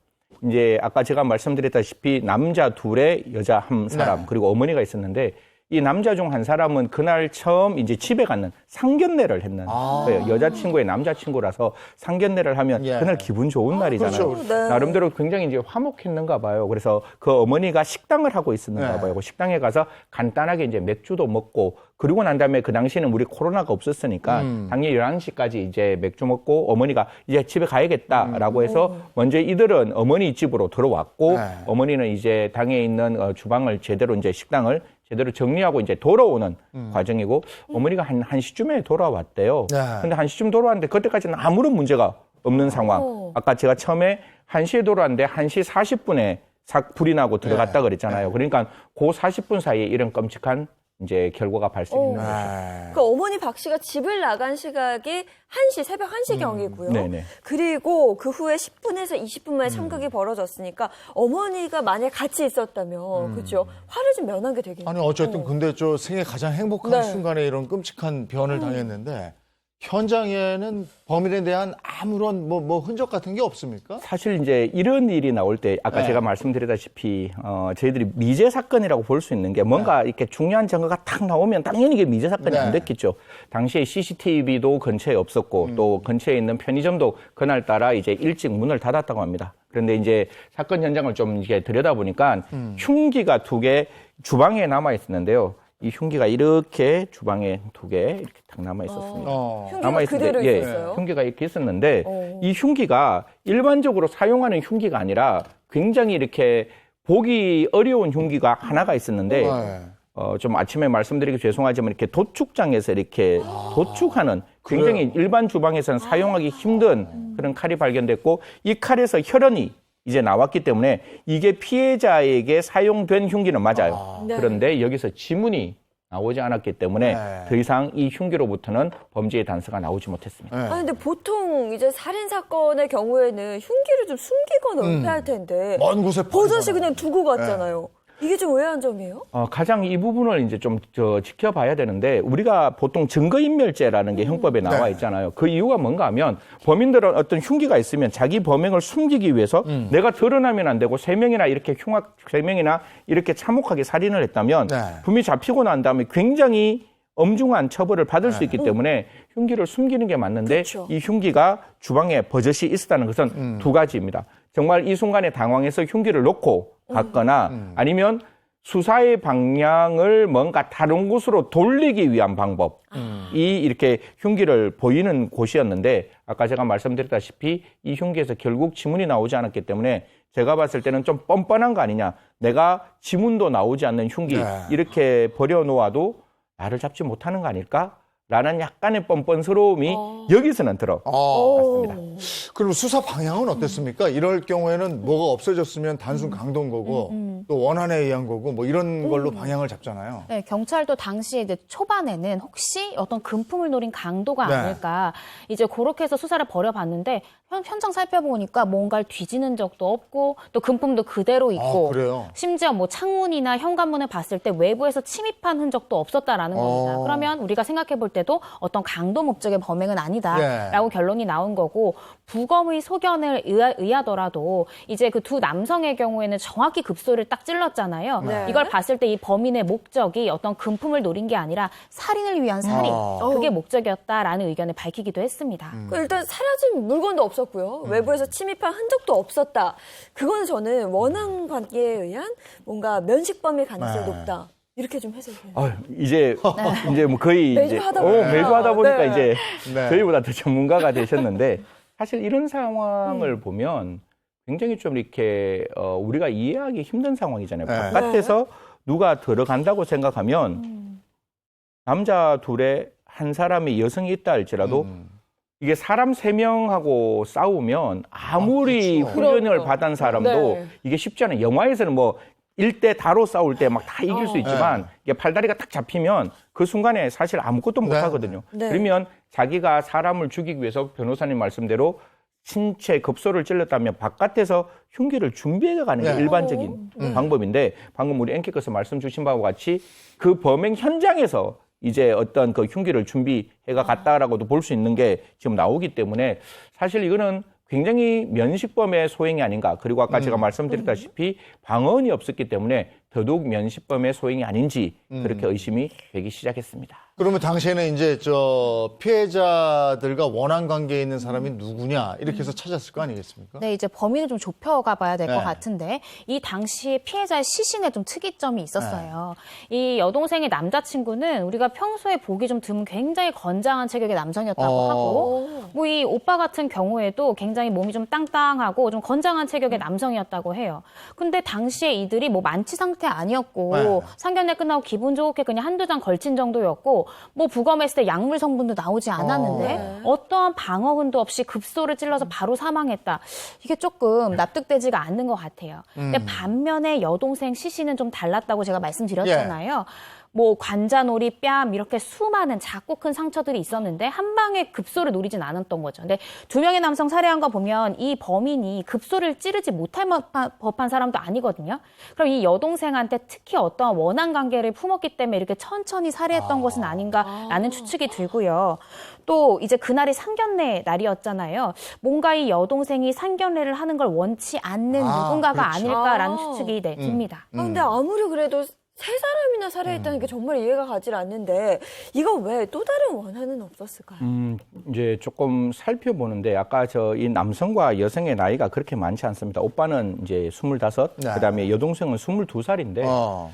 이제 아까 제가 말씀드렸다시피 남자 2에 여자 1사람 그리고 어머니가 있었는데 이 남자 중 한 사람은 그날 처음 이제 집에 갔는 상견례를 했는 거예요. 여자친구의 남자친구라서 상견례를 하면 그날 기분 좋은 날이잖아요. 그렇죠. 나름대로 굉장히 이제 화목했는가 봐요. 그래서 그 어머니가 식당을 하고 있었는가 봐요. 그 식당에 가서 간단하게 이제 맥주도 먹고 그리고 난 다음에 그 당시에는 우리 코로나가 없었으니까 당연히 11시까지 이제 맥주 먹고 어머니가 이제 집에 가야겠다라고 해서 먼저 이들은 어머니 집으로 들어왔고 어머니는 이제 당에 있는 주방을 제대로 이제 식당을 제대로 정리하고 이제 돌아오는 과정이고 어머니가 한 1시쯤에 돌아왔대요. 근데 1시쯤 돌아왔는데 그때까지는 아무런 문제가 없는 상황. 아까 제가 처음에 1시에 돌아왔는데 1시 40분에 불이 나고 들어갔다 그랬잖아요. 그러니까 그 40분 사이에 이런 끔찍한 이제 결과가 발생했는 거죠. 그 어머니 박 씨가 집을 나간 시각이 1시, 새벽 1시경이고요. 네네. 그리고 그 후에 10분에서 20분 만에 참극이 벌어졌으니까 어머니가 만약 같이 있었다면 그렇죠. 화를 좀 면한 게 되겠네요. 아니 어쨌든 근데 저 생애 가장 행복한 순간에 이런 끔찍한 변을 당했는데 현장에는 범인에 대한 아무런 뭐 흔적 같은 게 없습니까? 사실 이제 이런 일이 나올 때 아까 제가 말씀드렸다시피 저희들이 미제 사건이라고 볼 수 있는 게 뭔가 이렇게 중요한 증거가 탁 나오면 당연히 이게 미제 사건이 안 됐겠죠. 당시에 CCTV도 근처에 없었고 또 근처에 있는 편의점도 그날따라 이제 일찍 문을 닫았다고 합니다. 그런데 이제 사건 현장을 좀 이제 들여다보니까 흉기가 2개 주방에 남아 있었는데요. 이 흉기가 이렇게 주방에 2개 이렇게 딱 남아 있었습니다. 흉기가 그대로 있었어요? 흉기가 이렇게 있었는데 이 흉기가 일반적으로 사용하는 흉기가 아니라 굉장히 이렇게 보기 어려운 흉기가 하나가 있었는데 좀 아침에 말씀드리기 죄송하지만 이렇게 도축장에서 이렇게 도축하는 굉장히 일반 주방에서는 사용하기 힘든 그런 칼이 발견됐고 이 칼에서 혈흔이 이제 나왔기 때문에 이게 피해자에게 사용된 흉기는 맞아요. 네. 그런데 여기서 지문이 나오지 않았기 때문에 더 이상 이 흉기로부터는 범죄의 단서가 나오지 못했습니다. 아니, 근데 보통 이제 살인 사건의 경우에는 흉기를 좀 숨기거나 은폐할 텐데 먼 곳에 버젓이 그냥 두고 갔잖아요. 이게 좀 의아한 점이에요? 가장 이 부분을 이제 좀 지켜봐야 되는데 우리가 보통 증거인멸죄라는 게 형법에 나와 있잖아요. 그 이유가 뭔가 하면 범인들은 어떤 흉기가 있으면 자기 범행을 숨기기 위해서 내가 드러나면 안 되고 3명이나 이렇게 흉악 3명이나 이렇게 참혹하게 살인을 했다면 분명히 잡히고 난 다음에 굉장히 엄중한 처벌을 받을 수 있기 때문에 흉기를 숨기는 게 맞는데 그렇죠. 이 흉기가 주방에 버젓이 있었다는 것은 2가지입니다. 정말 이 순간에 당황해서 흉기를 놓고 갔거나 아니면 수사의 방향을 뭔가 다른 곳으로 돌리기 위한 방법이 이렇게 흉기를 보이는 곳이었는데 아까 제가 말씀드렸다시피 이 흉기에서 결국 지문이 나오지 않았기 때문에 제가 봤을 때는 좀 뻔뻔한 거 아니냐. 내가 지문도 나오지 않는 흉기 이렇게 버려놓아도 나를 잡지 못하는 거 아닐까? 라는 약간의 뻔뻔스러움이 여기서는 들어봤습니다. 그럼 수사 방향은 어땠습니까? 이럴 경우에는 뭐가 없어졌으면 단순 강도인 거고 또 원한에 의한 거고 뭐 이런 걸로 방향을 잡잖아요. 네, 경찰도 당시에 이제 초반에는 혹시 어떤 금품을 노린 강도가 아닐까 이제 그렇게 해서 수사를 벌여봤는데 현장 살펴보니까 뭔가를 뒤지는 적도 없고 또 금품도 그대로 있고 그래요? 심지어 뭐 창문이나 현관문을 봤을 때 외부에서 침입한 흔적도 없었다라는 겁니다. 그러면 우리가 생각해 볼 때도 어떤 강도 목적의 범행은 아니다라고 결론이 나온 거고 부검의 소견을 의하더라도 이제 그 2 남성의 경우에는 정확히 급소를 딱 찔렀잖아요. 이걸 봤을 때 이 범인의 목적이 어떤 금품을 노린 게 아니라 살인을 위한 살인 그게 목적이었다라는 의견을 밝히기도 했습니다. 일단 사라진 물건도 없었고요. 외부에서 침입한 흔적도 없었다. 그거는 저는 원한 관계에 의한 뭔가 면식범일 가능성이 높다. 이렇게 좀 해석해요. 이제 뭐 거의 매주 이제 하다 보니까. 매주 하다 보니까 네. 이제 네. 저희보다 더 전문가가 되셨는데 사실 이런 상황을 보면 굉장히 좀 이렇게 우리가 이해하기 힘든 상황이잖아요. 바깥에서 누가 들어간다고 생각하면 남자 둘에 한 사람이 여성이 있다 할지라도 이게 사람 3명하고 싸우면 아무리 그렇죠. 훈련을 받은 사람도 이게 쉽지 않아요. 영화에서는 뭐 1대 다로 싸울 때 막 다 이길 수 있지만 이게 팔다리가 딱 잡히면 그 순간에 사실 아무것도 못 하거든요. 그러면 자기가 사람을 죽이기 위해서 변호사님 말씀대로 신체 급소를 찔렀다면 바깥에서 흉기를 준비해 가는 게 일반적인 방법인데 방금 우리 앵커께서 말씀 주신 바와 같이 그 범행 현장에서 이제 어떤 그 흉기를 준비해가 갔다라고도 볼 수 있는 게 지금 나오기 때문에 사실 이거는 굉장히 면식범의 소행이 아닌가. 그리고 아까 제가 말씀드렸다시피 방언이 없었기 때문에 더더욱 면식범의 소행이 아닌지 그렇게 의심이 되기 시작했습니다. 그러면 당시에는 이제 피해자들과 원한 관계에 있는 사람이 누구냐 이렇게 해서 찾았을 거 아니겠습니까? 네, 이제 범인을 좀 좁혀가 봐야 될 것 네. 같은데 이 당시에 피해자의 시신에 좀 특이점이 있었어요. 이 여동생의 남자친구는 우리가 평소에 보기 좀 드문 굉장히 건장한 체격의 남성이었다고 하고 뭐 이 오빠 같은 경우에도 굉장히 몸이 좀 땅땅하고 좀 건장한 체격의 남성이었다고 해요. 근데 당시에 이들이 뭐 만취 상태 아니었고 상견례 끝나고 기분 좋게 그냥 1-2장 걸친 정도였고 뭐 부검했을 때 약물 성분도 나오지 않았는데 어떠한 방어근도 없이 급소를 찔러서 바로 사망했다. 이게 조금 납득되지가 않는 것 같아요. 근데 반면에 여동생 시신은 좀 달랐다고 제가 말씀드렸잖아요. 뭐 관자놀이, 뺨 이렇게 수많은 작고 큰 상처들이 있었는데 한 방에 급소를 노리진 않았던 거죠. 근데 2명의 남성 살해한 거 보면 이 범인이 급소를 찌르지 못할 법한 사람도 아니거든요. 그럼 이 여동생한테 특히 어떠한 원한 관계를 품었기 때문에 이렇게 천천히 살해했던 것은 아닌가라는 추측이 들고요. 또 이제 그날이 상견례 날이었잖아요. 뭔가 이 여동생이 상견례를 하는 걸 원치 않는 누군가가 그렇죠. 아닐까라는 추측이 듭니다. 근데 아무리 그래도 3사람이나 살해했다는 게 정말 이해가 가질 않는데 이거 왜 또 다른 원한은 없었을까요? 이제 조금 살펴보는데 아까 이 남성과 여성의 나이가 그렇게 많지 않습니다. 오빠는 이제 25, 그다음에 여동생은 22살인데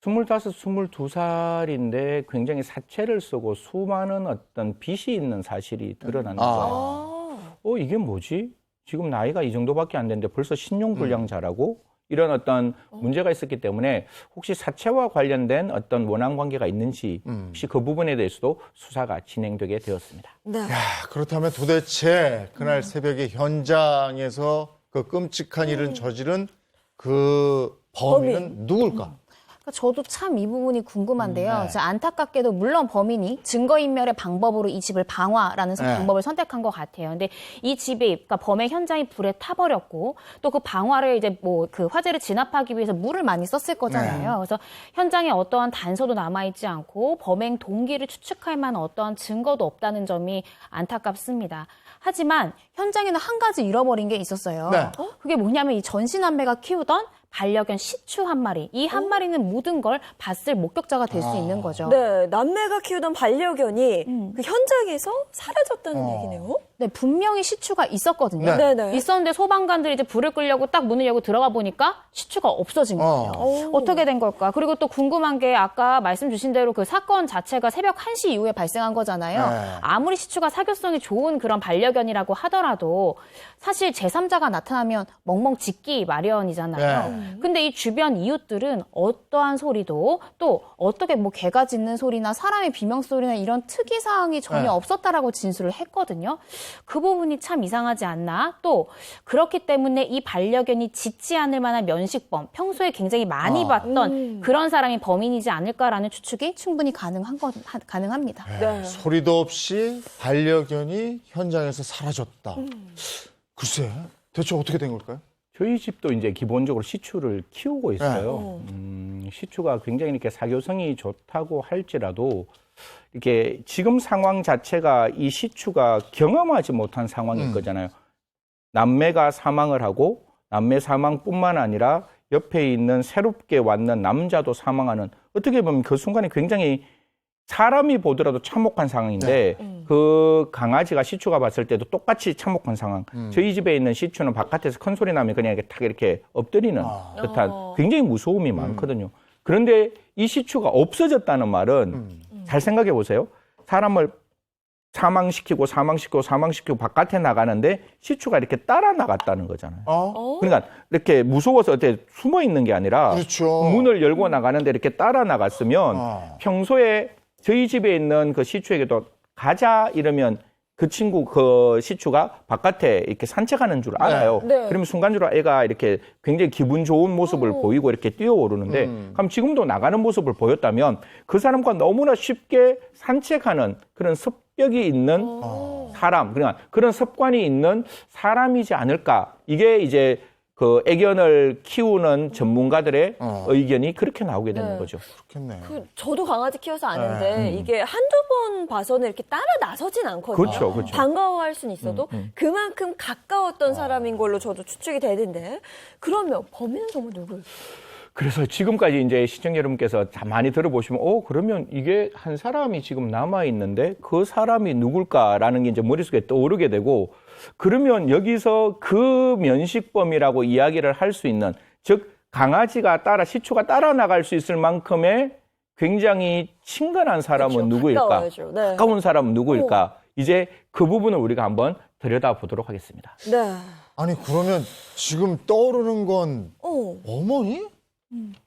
25, 22살인데 굉장히 사채를 쓰고 수많은 어떤 빚이 있는 사실이 드러나는 거예요. 이게 뭐지? 지금 나이가 이 정도밖에 안 됐는데 벌써 신용불량자라고? 이런 어떤 문제가 있었기 때문에 혹시 사채와 관련된 어떤 원한 관계가 있는지 혹시 그 부분에 대해서도 수사가 진행되게 되었습니다. 네. 야, 그렇다면 도대체 그날 새벽에 현장에서 그 끔찍한 일을 저지른 그 범인은 누굴까? 저도 참 이 부분이 궁금한데요. 네. 진짜 안타깝게도 물론 범인이 증거인멸의 방법으로 이 집을 방화라는 네. 방법을 선택한 것 같아요. 근데 이 집이, 그러니까 범행 현장이 불에 타버렸고 또 그 방화를 이제 뭐 그 화재를 진압하기 위해서 물을 많이 썼을 거잖아요. 네. 그래서 현장에 어떠한 단서도 남아있지 않고 범행 동기를 추측할 만한 어떠한 증거도 없다는 점이 안타깝습니다. 하지만 현장에는 한 가지 잃어버린 게 있었어요. 네. 그게 뭐냐면 이 전신남매가 키우던 반려견 시추 한 마리. 이 한 마리는 모든 걸 봤을 목격자가 될 수 있는 거죠. 네, 남매가 키우던 반려견이 그 현장에서 사라졌다는 얘기네요. 네, 분명히 시추가 있었거든요. 네. 네네. 있었는데 소방관들이 이제 불을 끄려고 딱 문을 열고 들어가 보니까 시추가 없어진 거예요. 어떻게 된 걸까? 그리고 또 궁금한 게 아까 말씀 주신 대로 그 사건 자체가 새벽 1시 이후에 발생한 거잖아요. 네. 아무리 시추가 사교성이 좋은 그런 반려견이라고 하더라도 사실 제3자가 나타나면 멍멍 짖기 마련이잖아요. 네. 근데 이 주변 이웃들은 어떠한 소리도 또 어떻게 뭐 개가 짖는 소리나 사람의 비명 소리나 이런 특이 사항이 전혀 네. 없었다라고 진술을 했거든요. 그 부분이 참 이상하지 않나? 또 그렇기 때문에 이 반려견이 짖지 않을 만한 면식범, 평소에 굉장히 많이 봤던 그런 사람이 범인이지 않을까라는 추측이 충분히 가능합니다. 네. 소리도 없이 반려견이 현장에서 사라졌다. 글쎄, 대체 어떻게 된 걸까요? 저희 집도 이제 기본적으로 시추를 키우고 있어요. 시추가 굉장히 이렇게 사교성이 좋다고 할지라도 이렇게 지금 상황 자체가 이 시추가 경험하지 못한 상황일 거잖아요. 남매가 사망을 하고 남매 사망뿐만 아니라 옆에 있는 새롭게 왔는 남자도 사망하는 어떻게 보면 그 순간에 굉장히 사람이 보더라도 참혹한 상황인데 그 강아지가 시추가 봤을 때도 똑같이 참혹한 상황. 저희 집에 있는 시추는 바깥에서 큰 소리 나면 그냥 이렇게 탁 이렇게 엎드리는 듯한 굉장히 무서움이 많거든요. 그런데 이 시추가 없어졌다는 말은 잘 생각해 보세요. 사람을 사망시키고 바깥에 나가는데 시추가 이렇게 따라 나갔다는 거잖아요. 그러니까 이렇게 무서워서 어떻게 숨어 있는 게 아니라 그렇죠. 문을 열고 나가는데 이렇게 따라 나갔으면 평소에 저희 집에 있는 그 시추에게도 가자 이러면 그 친구 그 시추가 바깥에 이렇게 산책하는 줄 알아요. 네. 그러면 순간적으로 애가 이렇게 굉장히 기분 좋은 모습을 보이고 이렇게 뛰어오르는데 그럼 지금도 나가는 모습을 보였다면 그 사람과 너무나 쉽게 산책하는 그런 습격이 있는 사람, 그러니까 그런 습관이 있는 사람이지 않을까. 이게 이제 그 애견을 키우는 전문가들의 의견이 그렇게 나오게 되는 거죠. 그렇겠네. 저도 강아지 키워서 아는데 이게 한두 번 봐서는 이렇게 따라 나서진 않거든요. 그렇죠, 그렇죠. 반가워할 수는 있어도 그만큼 가까웠던 사람인 걸로 저도 추측이 되는데 그러면 범인은 정말 누굴까요? 그래서 지금까지 이제 시청자 여러분께서 다 많이 들어보시면, 그러면 이게 한 사람이 지금 남아있는데 그 사람이 누굴까라는 게 이제 머릿속에 떠오르게 되고, 그러면 여기서 그 면식범이라고 이야기를 할 수 있는, 즉, 강아지가 시추가 따라 나갈 수 있을 만큼의 굉장히 친근한 사람은 그렇죠. 누구일까? 가까워야죠. 네. 가까운 사람은 누구일까? 이제 그 부분을 우리가 한번 들여다보도록 하겠습니다. 네. 아니, 그러면 지금 떠오르는 건 어머니?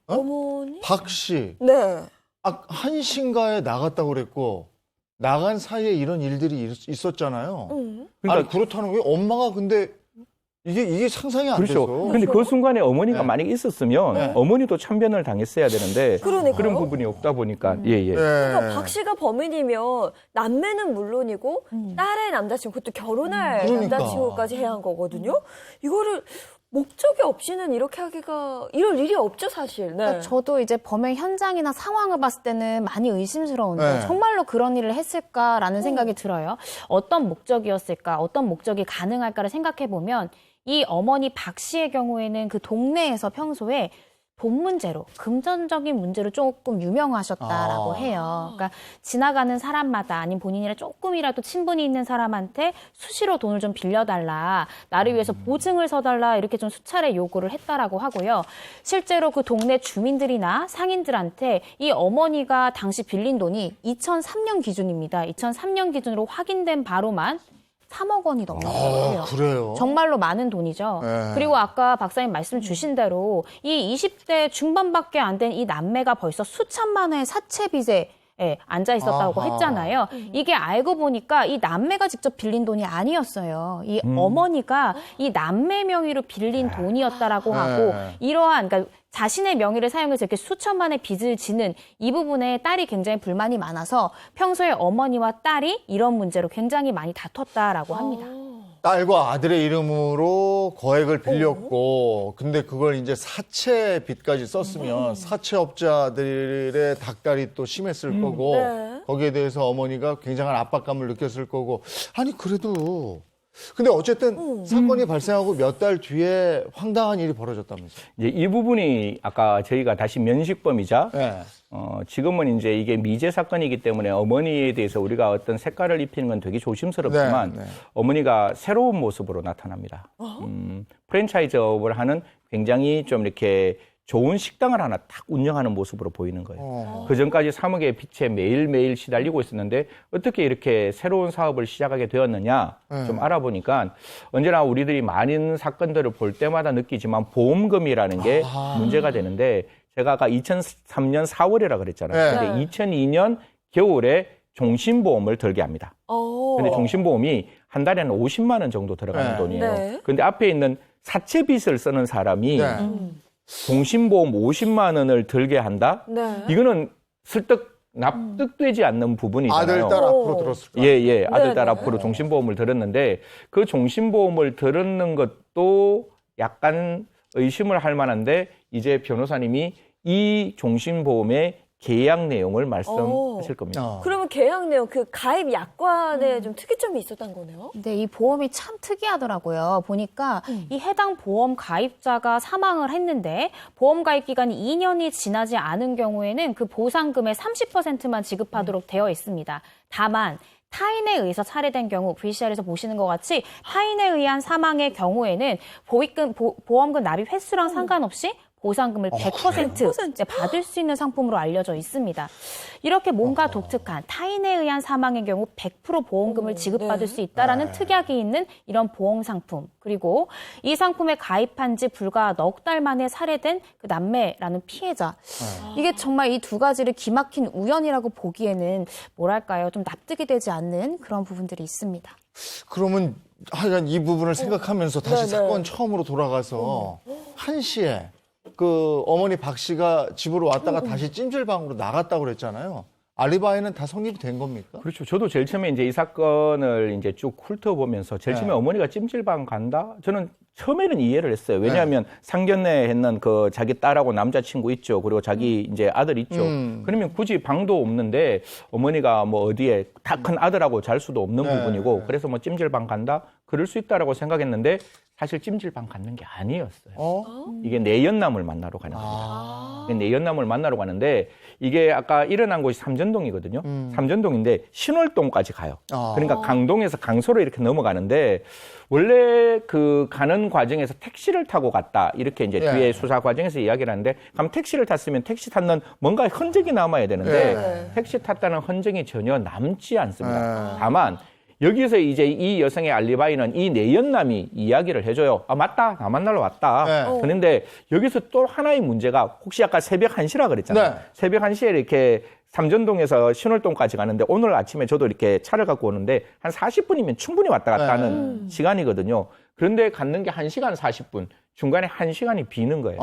어머니? 박 씨. 네. 한신가에 나갔다고 그랬고, 나간 사이에 이런 일들이 있었잖아요. 그러니까 아니, 그렇다는 게 엄마가 근데 이게 상상이 안 그렇죠. 돼서. 근데 그 순간에 어머니가 네. 만약에 있었으면 네. 어머니도 참변을 당했어야 되는데 그러니까요. 그런 부분이 없다 보니까 네. 그러니까 박 씨가 범인이면 남매는 물론이고 딸의 남자친구, 그것도 결혼할 그러니까. 남자친구까지 해야 한 거거든요. 이거를 목적이 없이는 이렇게 하기가 이럴 일이 없죠, 사실. 네. 그러니까 저도 이제 범행 현장이나 상황을 봤을 때는 많이 의심스러운데 네. 정말로 그런 일을 했을까라는 생각이 들어요. 어떤 목적이었을까, 어떤 목적이 가능할까를 생각해 보면 이 어머니 박 씨의 경우에는 그 동네에서 평소에 돈 문제로, 금전적인 문제로 조금 유명하셨다라고 해요. 그러니까 지나가는 사람마다 아니면 본인이랑 조금이라도 친분이 있는 사람한테 수시로 돈을 좀 빌려달라, 나를 위해서 보증을 서달라 이렇게 좀 수차례 요구를 했다라고 하고요. 실제로 그 동네 주민들이나 상인들한테 이 어머니가 당시 빌린 돈이 2003년 기준입니다. 2003년 기준으로 확인된 바로만 3억 원이 넘는 거예요. 그래요? 정말로 많은 돈이죠. 네. 그리고 아까 박사님 말씀 주신 대로 이 20대 중반밖에 안 된 이 남매가 벌써 수천만 원의 사채 빚에 앉아 있었다고 아하. 했잖아요. 이게 알고 보니까 이 남매가 직접 빌린 돈이 아니었어요. 이 어머니가 이 남매 명의로 빌린 돈이었다라고 하고 이러한 그러니까 자신의 명의를 사용해서 이렇게 수천만의 빚을 지는 이 부분에 딸이 굉장히 불만이 많아서 평소에 어머니와 딸이 이런 문제로 굉장히 많이 다퉜다라고 합니다. 딸과 아들의 이름으로 거액을 빌렸고, 근데 그걸 이제 사채 빚까지 썼으면 사채업자들의 닭다리 또 심했을 거고, 네. 거기에 대해서 어머니가 굉장한 압박감을 느꼈을 거고, 아니, 그래도. 근데 어쨌든 사건이 발생하고 몇 달 뒤에 황당한 일이 벌어졌다면서요. 이제 이 부분이 아까 저희가 다시 면식범이자 네. 지금은 이제 이게 미제 사건이기 때문에 어머니에 대해서 우리가 어떤 색깔을 입히는 건 되게 조심스럽지만 네, 네. 어머니가 새로운 모습으로 나타납니다. 프랜차이즈업을 하는 굉장히 좀 이렇게 좋은 식당을 하나 딱 운영하는 모습으로 보이는 거예요. 그 전까지 3억의 빚에 매일매일 시달리고 있었는데 어떻게 이렇게 새로운 사업을 시작하게 되었느냐 좀 알아보니까 언제나 우리들이 많은 사건들을 볼 때마다 느끼지만 보험금이라는 게 문제가 되는데 제가 아까 2003년 4월이라 그랬잖아요. 네. 근데 2002년 겨울에 종신보험을 들게 합니다. 근데 종신보험이 한 달에 한 50만 원 정도 들어가는 네. 돈이에요. 네. 근데 앞에 있는 사채 빚을 쓰는 사람이 네. 종신보험 50만 원을 들게 한다? 네. 이거는 설득 납득되지 않는 부분이잖아요. 아들, 딸 앞으로 들었을 거예요. 예. 아들, 딸 네. 앞으로 종신보험을 들었는데 그 종신보험을 들었는 것도 약간 의심을 할 만한데 이제 변호사님이 이 종신보험의 계약 내용을 말씀하실 겁니다. 그러면 계약 내용, 그 가입 약관에 좀 특이점이 있었던 거네요? 근데 이 보험이 참 특이하더라고요. 보니까 이 해당 보험 가입자가 사망을 했는데 보험 가입 기간이 2년이 지나지 않은 경우에는 그 보상금의 30%만 지급하도록 되어 있습니다. 다만 타인에 의해서 살해된 경우, VCR에서 보시는 것 같이 타인에 의한 사망의 경우에는 보험금 납입 횟수랑 상관없이 보상금을 100% 받을 수 있는 상품으로 알려져 있습니다. 이렇게 뭔가 독특한 타인에 의한 사망의 경우 100% 보험금을 지급받을 수 있다라는 특약이 있는 이런 보험 상품. 그리고 이 상품에 가입한 지 불과 넉 달 만에 살해된 그 남매라는 피해자. 이게 정말 이 두 가지를 기막힌 우연이라고 보기에는 뭐랄까요? 좀 납득이 되지 않는 그런 부분들이 있습니다. 그러면 하여간 이 부분을 생각하면서 다시 네, 사건 처음으로 돌아가서 1시에 그 어머니 박 씨가 집으로 왔다가 다시 찜질방으로 나갔다고 그랬잖아요. 알리바이는 다 성립이 된 겁니까? 그렇죠. 저도 제일 처음에 이제 이 사건을 이제 쭉 훑어보면서 제일 처음에 어머니가 찜질방 간다? 저는 처음에는 이해를 했어요. 왜냐하면 상견례 했는 그 자기 딸하고 남자친구 있죠. 그리고 자기 이제 아들 있죠. 그러면 굳이 방도 없는데 어머니가 뭐 어디에 다 큰 아들하고 잘 수도 없는 부분이고 그래서 뭐 찜질방 간다? 그럴 수 있다라고 생각했는데 사실 찜질방 갔는 게 아니었어요. 이게 내연남을 만나러 가는 겁니다. 내연남을 만나러 가는데 이게 아까 일어난 곳이 삼전동이거든요. 삼전동인데 신월동까지 가요. 그러니까 강동에서 강소로 이렇게 넘어가는데 원래 그 가는 과정에서 택시를 타고 갔다. 이렇게 이제 뒤에 수사 과정에서 이야기를 하는데 그럼 택시를 탔으면 택시 탔는 뭔가 흔적이 남아야 되는데 택시 탔다는 흔적이 전혀 남지 않습니다. 다만 여기서 이제 이 여성의 알리바이는 이 내연남이 이야기를 해줘요. 아, 맞다. 나 만나러 왔다. 그런데 여기서 또 하나의 문제가 혹시 아까 새벽 1시라 그랬잖아요. 새벽 1시에 이렇게 삼전동에서 신월동까지 가는데 오늘 아침에 저도 이렇게 차를 갖고 오는데 한 40분이면 충분히 왔다 갔다 하는 시간이거든요. 그런데 갔는 게 1시간 40분. 중간에 1시간이 비는 거예요.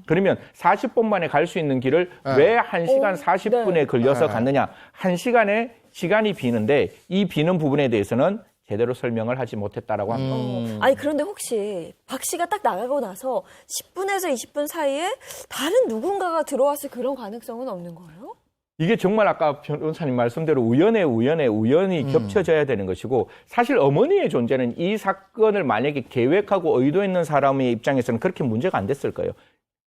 그러면 40분 만에 갈 수 있는 길을 왜 1시간 40분에 걸려서 갔느냐. 1시간에 시간이 비는데 이 비는 부분에 대해서는 제대로 설명을 하지 못했다라고 합니다. 아니 그런데 혹시 박 씨가 딱 나가고 나서 10분에서 20분 사이에 다른 누군가가 들어왔을 그런 가능성은 없는 거예요? 이게 정말 아까 변호사님 말씀대로 우연이 겹쳐져야 되는 것이고 사실 어머니의 존재는 이 사건을 만약에 계획하고 의도했는 사람의 입장에서는 그렇게 문제가 안 됐을 거예요.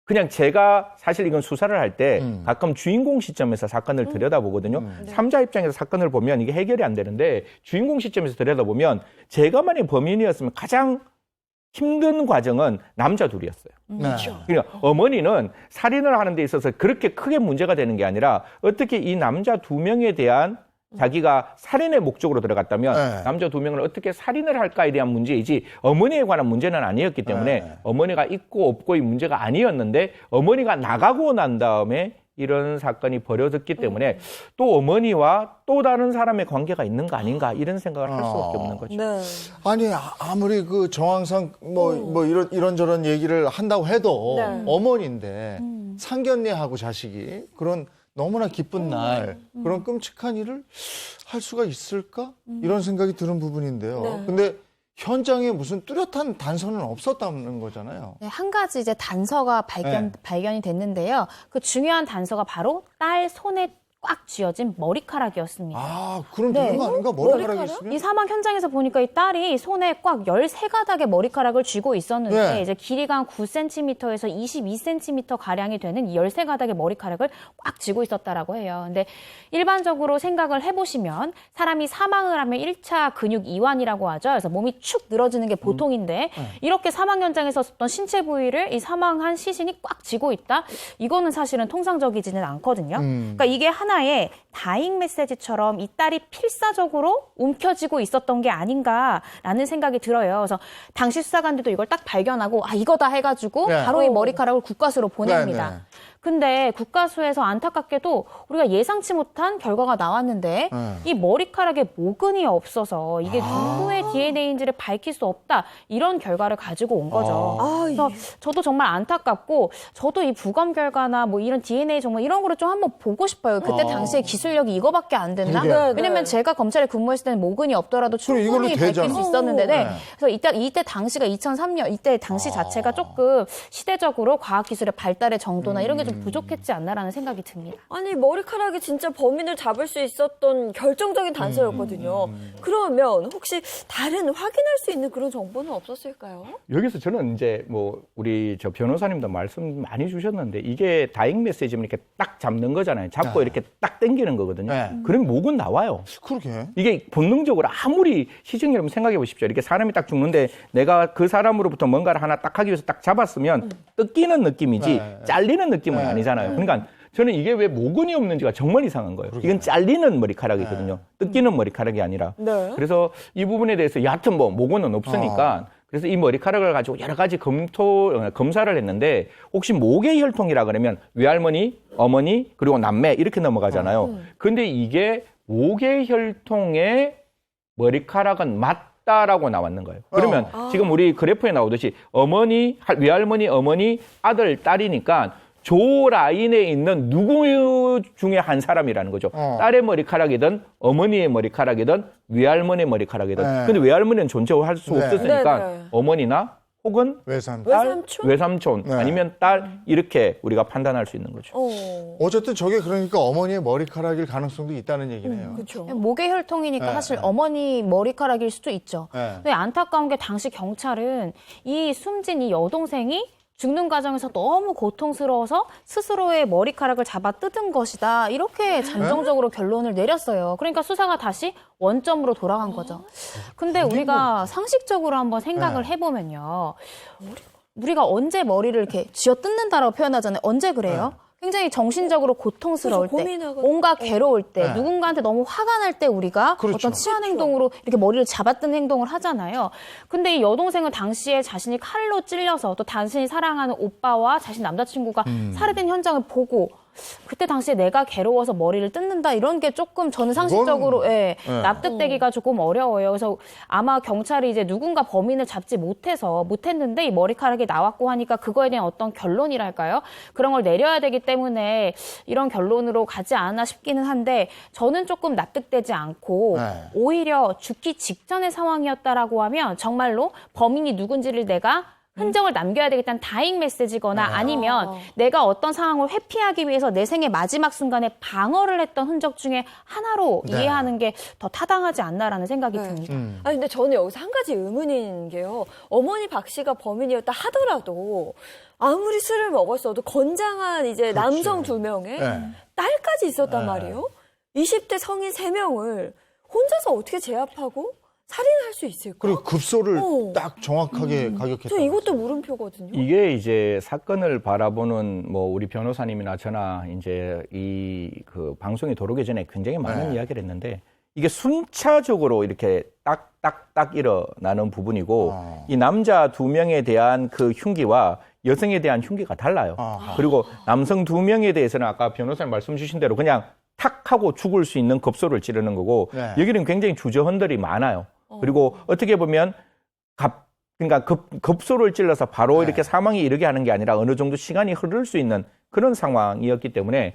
그냥 제가 사실 이건 수사를 할 때 가끔 주인공 시점에서 사건을 들여다보거든요. 삼자 입장에서 사건을 보면 이게 해결이 안 되는데 주인공 시점에서 들여다보면 제가 만약 범인이었으면 가장 힘든 과정은 남자 둘이었어요. 그러니까 어머니는 살인을 하는 데 있어서 그렇게 크게 문제가 되는 게 아니라 어떻게 이 남자 2명에 대한 자기가 살인의 목적으로 들어갔다면 남자 2명을 어떻게 살인을 할까에 대한 문제이지 어머니에 관한 문제는 아니었기 때문에 어머니가 있고 없고의 문제가 아니었는데 어머니가 나가고 난 다음에 이런 사건이 벌어졌기 때문에 또 어머니와 또 다른 사람의 관계가 있는 거 아닌가 이런 생각을 할 수밖에 없는 거죠. 네. 아니 아무리 그 정황상 뭐 이런저런 얘기를 한다고 해도 네. 어머니인데 상견례하고 자식이 그런 너무나 기쁜 날 그런 끔찍한 일을 할 수가 있을까 이런 생각이 드는 부분인데요. 네. 근데 현장에 무슨 뚜렷한 단서는 없었다는 거잖아요. 네, 한 가지 이제 단서가 발견이 됐는데요. 그 중요한 단서가 바로 딸 손에 꽉 쥐어진 머리카락이었습니다. 아, 그럼 네. 되는 거 아닌가? 머리카락이 있으면? 이 사망 현장에서 보니까 이 딸이 손에 꽉 13가닥의 머리카락을 쥐고 있었는데 네. 이제 길이가 한 9cm에서 22cm 가량이 되는 이 13가닥의 머리카락을 꽉 쥐고 있었다라고 해요. 근데 일반적으로 생각을 해보시면 사람이 사망을 하면 1차 근육 이완이라고 하죠. 그래서 몸이 축 늘어지는 게 보통인데 이렇게 사망 현장에서 썼던 신체 부위를 이 사망한 시신이 꽉 쥐고 있다? 이거는 사실은 통상적이지는 않거든요. 그러니까 이게 하나의 다잉 메시지처럼 이 딸이 필사적으로 움켜쥐고 있었던 게 아닌가라는 생각이 들어요. 그래서 당시 수사관들도 이걸 딱 발견하고 아 이거다 해가지고 네. 바로 이 머리카락을 국과수로 보냅니다. 네, 네. 근데 국과수에서 안타깝게도 우리가 예상치 못한 결과가 나왔는데 이 머리카락에 모근이 없어서 이게 누구의 DNA인지를 밝힐 수 없다 이런 결과를 가지고 온 거죠. 그래서 저도 정말 안타깝고 저도 이 부검 결과나 뭐 이런 DNA 정말 이런 거를 좀 한번 보고 싶어요. 그때 당시에 기술력이 이거밖에 안 됐나? 그러게. 왜냐면 제가 검찰에 근무했을 때는 모근이 없더라도 그럼 이걸로 충분히 밝힐 되잖아. 수 있었는데 그래서 이때 당시가 2003년 이때 당시 자체가 조금 시대적으로 과학기술의 발달의 정도나 이런 게 좀 부족했지 않나라는 생각이 듭니다. 아니 머리카락이 진짜 범인을 잡을 수 있었던 결정적인 단서였거든요. 그러면 혹시 다른 확인할 수 있는 그런 정보는 없었을까요? 여기서 저는 이제 뭐 우리 저 변호사님도 말씀 많이 주셨는데 이게 다잉 메시지면 이렇게 딱 잡는 거잖아요. 잡고 이렇게 딱 당기는 거거든요. 그럼 목은 나와요. 그러게. 이게 본능적으로 아무리 시청자 여러분 생각해 보십시오. 이렇게 사람이 딱 죽는데 내가 그 사람으로부터 뭔가를 하나 딱 하기 위해서 딱 잡았으면 뜯기는 느낌이지 잘리는 느낌은 아니잖아요. 그러니까 저는 이게 왜 모근이 없는지가 정말 이상한 거예요. 이건 잘리는 머리카락이거든요. 뜯기는 머리카락이 아니라. 네. 그래서 이 부분에 대해서 여하튼 뭐 모근은 없으니까 그래서 이 머리카락을 가지고 여러 가지 검사를 했는데 혹시 목의 혈통이라 그러면 외할머니, 어머니, 그리고 남매 이렇게 넘어가잖아요. 근데 이게 목의 혈통의 머리카락은 맞다라고 나왔는 거예요. 그러면 지금 우리 그래프에 나오듯이 어머니, 외할머니, 어머니, 아들, 딸이니까 조 라인에 있는 누구 중에 한 사람이라는 거죠. 딸의 머리카락이든 어머니의 머리카락이든 외할머니의 머리카락이든. 근데 외할머니는 존재할 수 없었으니까 네, 네. 어머니나 혹은 외삼. 딸, 외삼촌? 외삼촌 아니면 딸 이렇게 우리가 판단할 수 있는 거죠. 어쨌든 저게 그러니까 어머니의 머리카락일 가능성도 있다는 얘기네요. 그렇죠. 목의 혈통이니까 네, 사실 네. 어머니 머리카락일 수도 있죠. 네. 근데 안타까운 게 당시 경찰은 이 숨진 이 여동생이 죽는 과정에서 너무 고통스러워서 스스로의 머리카락을 잡아 뜯은 것이다. 이렇게 잠정적으로 결론을 내렸어요. 그러니까 수사가 다시 원점으로 돌아간 거죠. 근데 우리가 상식적으로 한번 생각을 해보면요. 우리가 언제 머리를 이렇게 쥐어 뜯는다라고 표현하잖아요. 언제 그래요? 굉장히 정신적으로 고통스러울 그래서 때, 고민하거든요. 뭔가 괴로울 때, 네. 누군가한테 너무 화가 날 때 우리가 그렇죠. 어떤 치안 행동으로 이렇게 머리를 잡아뜯는 행동을 하잖아요. 근데 이 여동생은 당시에 자신이 칼로 찔려서 또 자신이 사랑하는 오빠와 자신 남자친구가 살해된 현장을 보고 그때 당시에 내가 괴로워서 머리를 뜯는다 이런 게 조금 저는 상식적으로 납득되기가 조금 어려워요. 그래서 아마 경찰이 이제 누군가 범인을 잡지 못했는데 이 머리카락이 나왔고 하니까 그거에 대한 어떤 결론이랄까요? 그런 걸 내려야 되기 때문에 이런 결론으로 가지 않았나 싶기는 한데 저는 조금 납득되지 않고 오히려 죽기 직전의 상황이었다라고 하면 정말로 범인이 누군지를 내가 흔적을 남겨야 되겠다는 다잉 메시지거나 아니면 내가 어떤 상황을 회피하기 위해서 내 생의 마지막 순간에 방어를 했던 흔적 중에 하나로 네. 이해하는 게 더 타당하지 않나라는 생각이 듭니다. 아니 근데 저는 여기서 한 가지 의문인 게요. 어머니 박 씨가 범인이었다 하더라도 아무리 술을 먹었어도 건장한 이제 그렇지. 남성 2명에 네. 딸까지 있었단 네. 말이에요. 20대 성인 3명을 혼자서 어떻게 제압하고 살인할 수 있을까? 그리고 급소를 어. 딱 정확하게 가격했다. 저 이것도 물음표거든요. 이게 이제 사건을 바라보는 뭐 우리 변호사님이나 저나 이제 이 그 방송이 들어오기 전에 굉장히 많은 네. 이야기를 했는데 이게 순차적으로 이렇게 딱딱딱 일어나는 부분이고 이 남자 2명에 대한 그 흉기와 여성에 대한 흉기가 달라요. 그리고 남성 2명에 대해서는 아까 변호사님 말씀 주신 대로 그냥 탁 하고 죽을 수 있는 급소를 찌르는 거고 네. 여기는 굉장히 주저헌들이 많아요. 그리고 어떻게 보면 그러니까 급소를 찔러서 바로 네. 이렇게 사망에 이르게 하는 게 아니라 어느 정도 시간이 흐를 수 있는 그런 상황이었기 때문에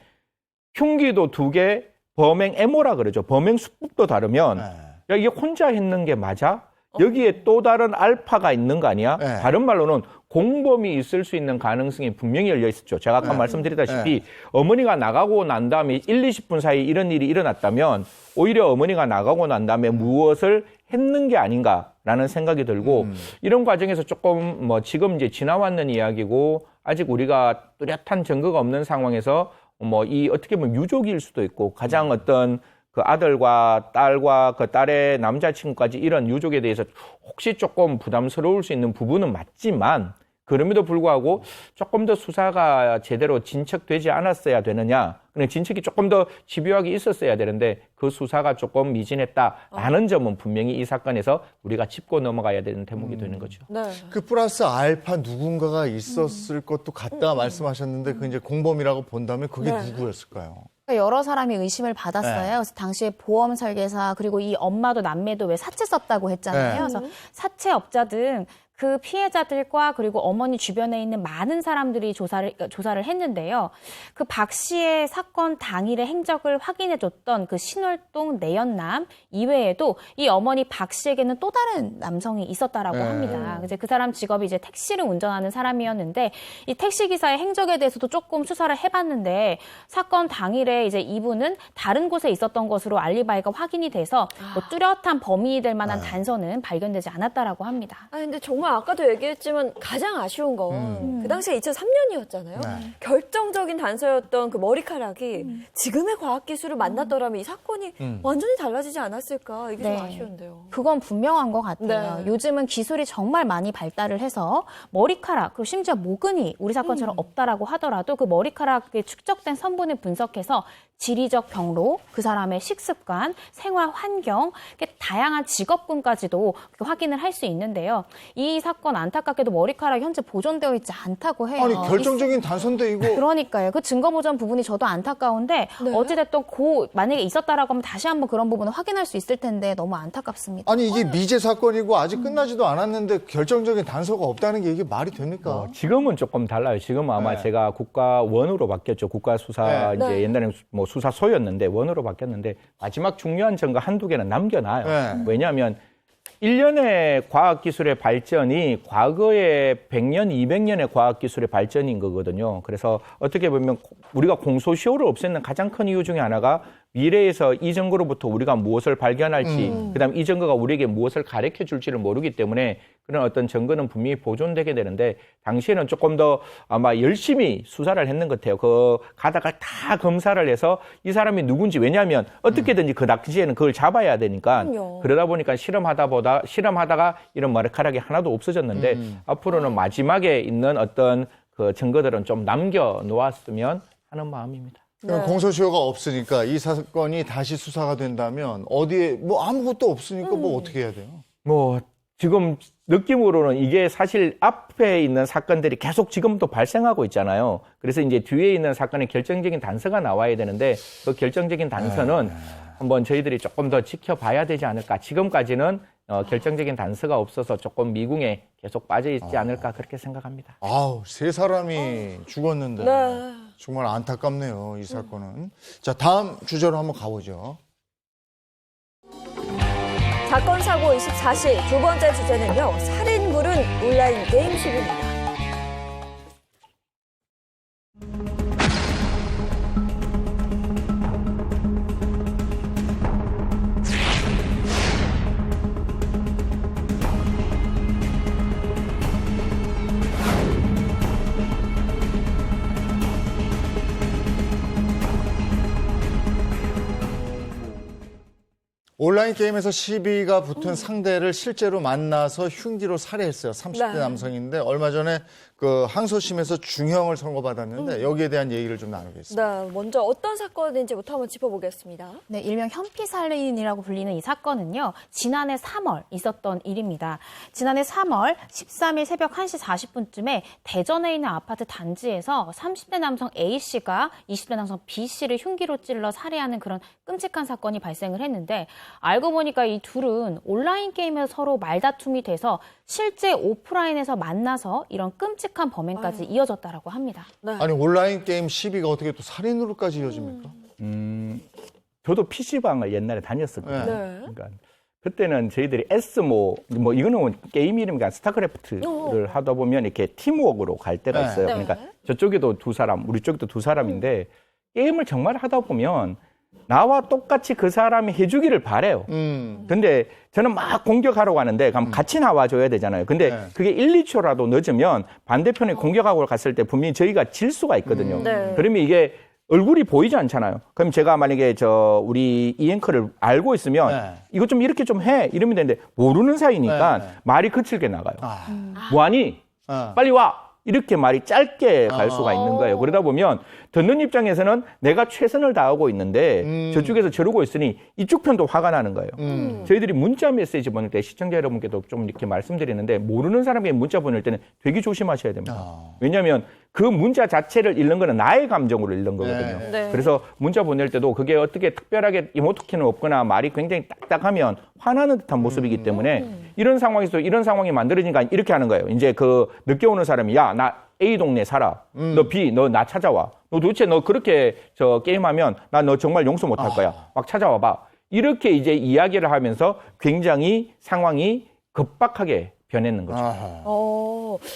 흉기도 2개, 범행 애모라 그러죠. 범행 수법도 다르면 야, 이게 혼자 했는 게 맞아? 여기에 또 다른 알파가 있는 거 아니야? 네. 다른 말로는 공범이 있을 수 있는 가능성이 분명히 열려 있었죠. 제가 아까 말씀드렸다시피 어머니가 나가고 난 다음에 1, 20분 사이 이런 일이 일어났다면 오히려 어머니가 나가고 난 다음에 무엇을 했는 게 아닌가라는 생각이 들고 이런 과정에서 조금 뭐 지금 이제 지나왔는 이야기고 아직 우리가 뚜렷한 증거가 없는 상황에서 뭐 이 어떻게 보면 유족일 수도 있고 가장 어떤 그 아들과 딸과 그 딸의 남자친구까지 이런 유족에 대해서 혹시 조금 부담스러울 수 있는 부분은 맞지만 그럼에도 불구하고 조금 더 수사가 제대로 진척되지 않았어야 되느냐. 그냥 진척이 조금 더 집요하게 있었어야 되는데 그 수사가 조금 미진했다라는 점은 분명히 이 사건에서 우리가 짚고 넘어가야 되는 대목이 되는 거죠. 네. 그 플러스 알파 누군가가 있었을 것도 같다 말씀하셨는데 그 이제 공범이라고 본다면 그게 네. 누구였을까요? 여러 사람이 의심을 받았어요. 네. 그래서 당시에 보험 설계사 그리고 이 엄마도 남매도 왜 사채 썼다고 했잖아요. 네. 그래서 사채업자 등 그 피해자들과 그리고 어머니 주변에 있는 많은 사람들이 조사를 했는데요. 그 박 씨의 사건 당일의 행적을 확인해줬던 그 신월동 내연남 이외에도 이 어머니 박 씨에게는 또 다른 남성이 있었다라고 합니다. 이제 그 사람 직업이 이제 택시를 운전하는 사람이었는데 이 택시 기사의 행적에 대해서도 조금 수사를 해봤는데 사건 당일에 이제 이분은 다른 곳에 있었던 것으로 알리바이가 확인이 돼서 뭐 뚜렷한 범인이 될 만한 단서는 발견되지 않았다라고 합니다. 아 근데 정말 아까도 얘기했지만 가장 아쉬운 건 그 당시에 2003년이었잖아요. 네. 결정적인 단서였던 그 머리카락이 지금의 과학기술을 만났더라면 이 사건이 완전히 달라지지 않았을까 이게 네. 좀 아쉬운데요. 그건 분명한 것 같아요. 네. 요즘은 기술이 정말 많이 발달을 해서 머리카락 그리고 심지어 모근이 우리 사건처럼 없다라고 하더라도 그 머리카락에 축적된 성분을 분석해서 지리적 경로, 그 사람의 식습관, 생활 환경, 이렇게 다양한 직업군까지도 확인을 할 수 있는데요. 이 사건 안타깝게도 머리카락이 현재 보존되어 있지 않다고 해요. 아니 결정적인 단서인데 이거 그러니까요. 그 증거 보존 부분이 저도 안타까운데 어찌됐든 만약에 있었다라고 하면 다시 한번 그런 부분을 확인할 수 있을 텐데 너무 안타깝습니다. 아니 이게 미제 사건이고 아직 끝나지도 않았는데 결정적인 단서가 없다는 게 이게 말이 됩니까? 지금은 조금 달라요. 지금은 아마 네. 제가 국가원으로 바뀌었죠. 국가수사 네. 이제 네. 옛날에는 뭐 수사소였는데 원으로 바뀌었는데 마지막 중요한 증거 한두 개는 남겨놔요. 네. 왜냐하면 1년의 과학기술의 발전이 과거의 100년, 200년의 과학기술의 발전인 거거든요. 그래서 어떻게 보면 우리가 공소시효를 없애는 가장 큰 이유 중에 하나가 미래에서 이 증거로부터 우리가 무엇을 발견할지, 그다음 이 증거가 우리에게 무엇을 가르쳐 줄지를 모르기 때문에 그런 어떤 증거는 분명히 보존되게 되는데 당시에는 조금 더 아마 열심히 수사를 했는 것 같아요. 그 가닥을 다 검사를 해서 이 사람이 누군지 왜냐하면 어떻게든지 그 당시에는 그걸 잡아야 되니까 그럼요. 그러다 보니까 실험하다가 이런 머리카락이 하나도 없어졌는데 앞으로는 마지막에 있는 어떤 그 증거들은 좀 남겨 놓았으면 하는 마음입니다. 그럼 공소시효가 없으니까 이 사건이 다시 수사가 된다면 어디에 뭐 아무것도 없으니까 뭐 어떻게 해야 돼요? 뭐 지금 느낌으로는 이게 사실 앞에 있는 사건들이 계속 지금도 발생하고 있잖아요. 그래서 이제 뒤에 있는 사건의 결정적인 단서가 나와야 되는데 그 결정적인 단서는 한번 저희들이 조금 더 지켜봐야 되지 않을까. 지금까지는 결정적인 단서가 없어서 조금 미궁에 계속 빠져 있지 않을까 그렇게 생각합니다. 아우, 3사람이 죽었는데 네. 정말 안타깝네요, 이 사건은. 자, 다음 주제로 한번 가보죠. 사건 사고 24시 두 번째 주제는요. 살인 부른 온라인 게임 시비입니다. 온라인 게임에서 시비가 붙은 상대를 실제로 만나서 흉기로 살해했어요. 30대 네. 남성인데 얼마 전에 그 항소심에서 중형을 선고받았는데 여기에 대한 얘기를 좀 나누겠습니다. 네, 먼저 어떤 사건인지부터 한번 짚어보겠습니다. 네, 일명 현피살인이라고 불리는 이 사건은요, 지난해 3월 있었던 일입니다. 지난해 3월 13일 새벽 1시 40분쯤에 대전에 있는 아파트 단지에서 30대 남성 A씨가 20대 남성 B씨를 흉기로 찔러 살해하는 그런 끔찍한 사건이 발생을 했는데, 알고 보니까 이 둘은 온라인 게임에서 서로 말다툼이 돼서 실제 오프라인에서 만나서 이런 끔찍한 범행까지 이어졌다라고 합니다. 네. 아니 온라인 게임 시비가 어떻게 또 살인으로까지 이어집니까? 저도 PC방을 옛날에 다녔었거든요. 네. 그러니까 그때는 저희들이 뭐 이거는 게임 이름이니까 스타크래프트를 하다 보면 이렇게 팀워크로 갈 때가 있어요. 네. 그러니까 저쪽에도 두 사람, 우리 쪽에도 두 사람인데 게임을 정말 하다 보면 나와 똑같이 그 사람이 해주기를 바래요. 근데 저는 막 공격하러 가는데 그럼 같이 나와줘야 되잖아요. 근데 네. 그게 1, 2초라도 늦으면 반대편에 공격하고 갔을 때 분명히 저희가 질 수가 있거든요. 네. 그러면 이게 얼굴이 보이지 않잖아요. 그럼 제가 만약에 우리 이 앵커를 알고 있으면 네. 이거 좀 이렇게 좀 해 이러면 되는데 모르는 사이니까 네, 네. 말이 거칠게 나가요. 아. 뭐하니? 빨리 와. 이렇게 말이 짧게 갈 아. 수가 있는 거예요. 그러다 보면 듣는 입장에서는 내가 최선을 다하고 있는데 저쪽에서 저러고 있으니 이쪽 편도 화가 나는 거예요. 저희들이 문자 메시지 보낼 때 시청자 여러분께도 좀 이렇게 말씀드리는데 모르는 사람에게 문자 보낼 때는 되게 조심하셔야 됩니다. 왜냐하면 그 문자 자체를 읽는 거는 나의 감정으로 읽는 거거든요. 네. 그래서 문자 보낼 때도 그게 어떻게 특별하게 이모티콘은 없거나 말이 굉장히 딱딱하면 화나는 듯한 모습이기 때문에 이런 상황에서 이런 상황이 만들어지니까 이렇게 하는 거예요. 이제 그 늦게 오는 사람이 야, 나 A 동네 살아. 너 B, 너 나 찾아와. 너 도대체 너 그렇게 게임하면 나 너 정말 용서 못 할 거야. 막 찾아와 봐. 이렇게 이제 이야기를 하면서 굉장히 상황이 급박하게 변했는 거죠. 아하.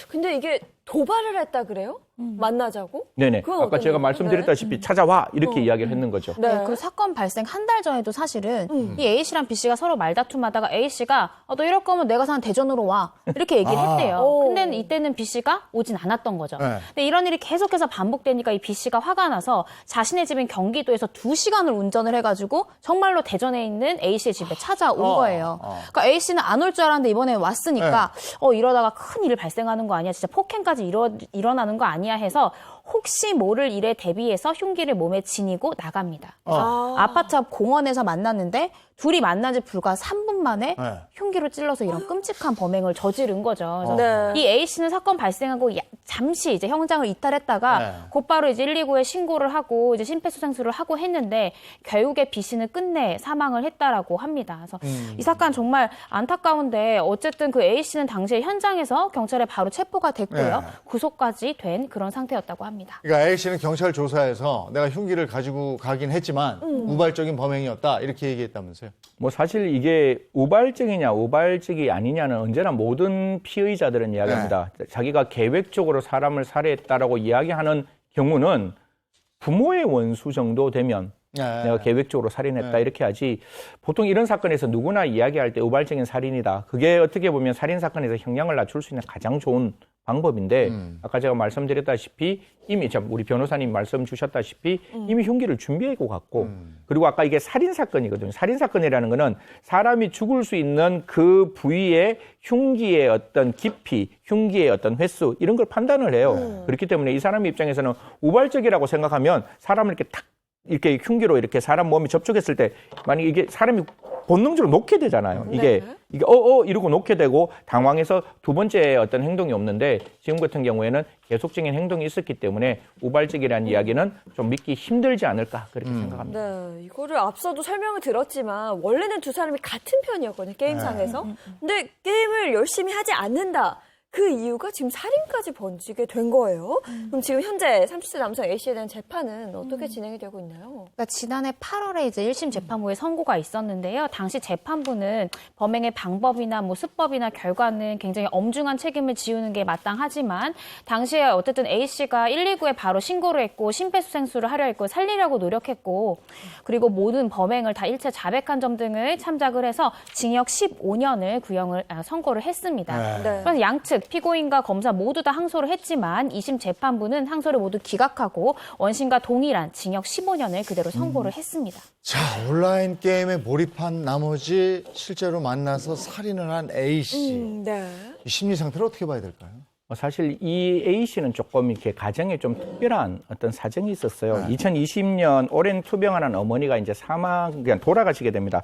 근데 이게 도발을 했다 그래요? 만나자고? 네네. 그건 아까 어떤 제가 거예요? 말씀드렸다시피 찾아와 이렇게 이야기를 했는 거죠. 네, 그 사건 발생 한 달 전에도 사실은 이 A씨랑 B씨가 서로 말다툼하다가 A씨가 너 이럴 거면 내가 사는 대전으로 와 이렇게 얘기를 했대요. 오. 근데 이때는 B씨가 오진 않았던 거죠. 네. 근데 이런 일이 계속해서 반복되니까 이 B씨가 화가 나서 자신의 집인 경기도에서 2시간을 운전을 해가지고 정말로 대전에 있는 A씨의 집에 찾아온 거예요. 그러니까 A씨는 안 올 줄 알았는데 이번에 왔으니까 이러다가 큰 일이 발생하는 거 아니야? 진짜 폭행까지 일어나는 거 아니야? 해서 혹시 모를 일에 대비해서 흉기를 몸에 지니고 나갑니다. 그래서 아파트 앞 공원에서 만났는데 둘이 만난 지 불과 3분 만에 네. 흉기로 찔러서 이런 끔찍한 범행을 저지른 거죠. 그래서 네. 이 A씨는 사건 발생하고 잠시 이제 형장을 이탈했다가 네. 곧바로 이제 119에 신고를 하고 이제 심폐소생술을 하고 했는데 결국에 B씨는 끝내 사망을 했다라고 합니다. 그래서 이 사건 정말 안타까운데 어쨌든 그 A씨는 당시에 현장에서 경찰에 바로 체포가 됐고요. 네. 구속까지 된 그런 상태였다고 합니다. 그러니까 A씨는 경찰 조사에서 내가 흉기를 가지고 가긴 했지만 우발적인 범행이었다 이렇게 얘기했다면서요? 뭐 사실 이게 우발적이냐 우발적이 아니냐는 언제나 모든 피의자들은 이야기합니다. 자기가 계획적으로 사람을 살해했다라고 이야기하는 경우는 부모의 원수 정도 되면 네. 내가 계획적으로 살인했다 네. 이렇게 하지 보통 이런 사건에서 누구나 이야기할 때 우발적인 살인이다. 그게 어떻게 보면 살인 사건에서 형량을 낮출 수 있는 가장 좋은 방법인데 아까 제가 말씀드렸다시피 이미 우리 변호사님 말씀 주셨다시피 이미 흉기를 준비하고 갔고 그리고 아까 이게 살인 사건이거든요. 살인 사건이라는 거는 사람이 죽을 수 있는 그 부위에 흉기의 어떤 깊이, 흉기의 어떤 횟수 이런 걸 판단을 해요. 그렇기 때문에 이 사람 입장에서는 우발적이라고 생각하면 사람을 이렇게 탁 이렇게 흉기로 이렇게 사람 몸에 접촉했을 때 만약에 이게 사람이 본능적으로 놓게 되잖아요. 이게 이러고 놓게 되고 당황해서 두 번째 어떤 행동이 없는데 지금 같은 경우에는 계속적인 행동이 있었기 때문에 우발적이라는 이야기는 좀 믿기 힘들지 않을까 그렇게 생각합니다. 네, 이거를 앞서도 설명을 들었지만 원래는 두 사람이 같은 편이었거든요, 게임상에서. 근데 게임을 열심히 하지 않는다. 그 이유가 지금 살인까지 번지게 된 거예요. 그럼 지금 현재 30세 남성 A씨에 대한 재판은 어떻게 진행이 되고 있나요? 그러니까 지난해 8월에 이제 1심 재판부에 선고가 있었는데요. 당시 재판부는 범행의 방법이나 뭐 수법이나 결과는 굉장히 엄중한 책임을 지우는 게 마땅하지만 당시에 어쨌든 A씨가 119에 바로 신고를 했고 심폐소생술을 하려 했고 살리려고 노력했고 그리고 모든 범행을 다 일체 자백한 점 등을 참작을 해서 징역 15년을 선고를 했습니다. 네. 그래서 양측 피고인과 검사 모두 다 항소를 했지만 2심 재판부는 항소를 모두 기각하고 원심과 동일한 징역 15년을 그대로 선고를 했습니다. 자, 온라인 게임에 몰입한 나머지 실제로 만나서 살인을 한 A씨. 네. 이 심리 상태를 어떻게 봐야 될까요? 사실 이 A씨는 조금 이렇게 가정에 좀 특별한 어떤 사정이 있었어요. 2020년 오랜 투병하는 어머니가 이제 그냥 돌아가시게 됩니다.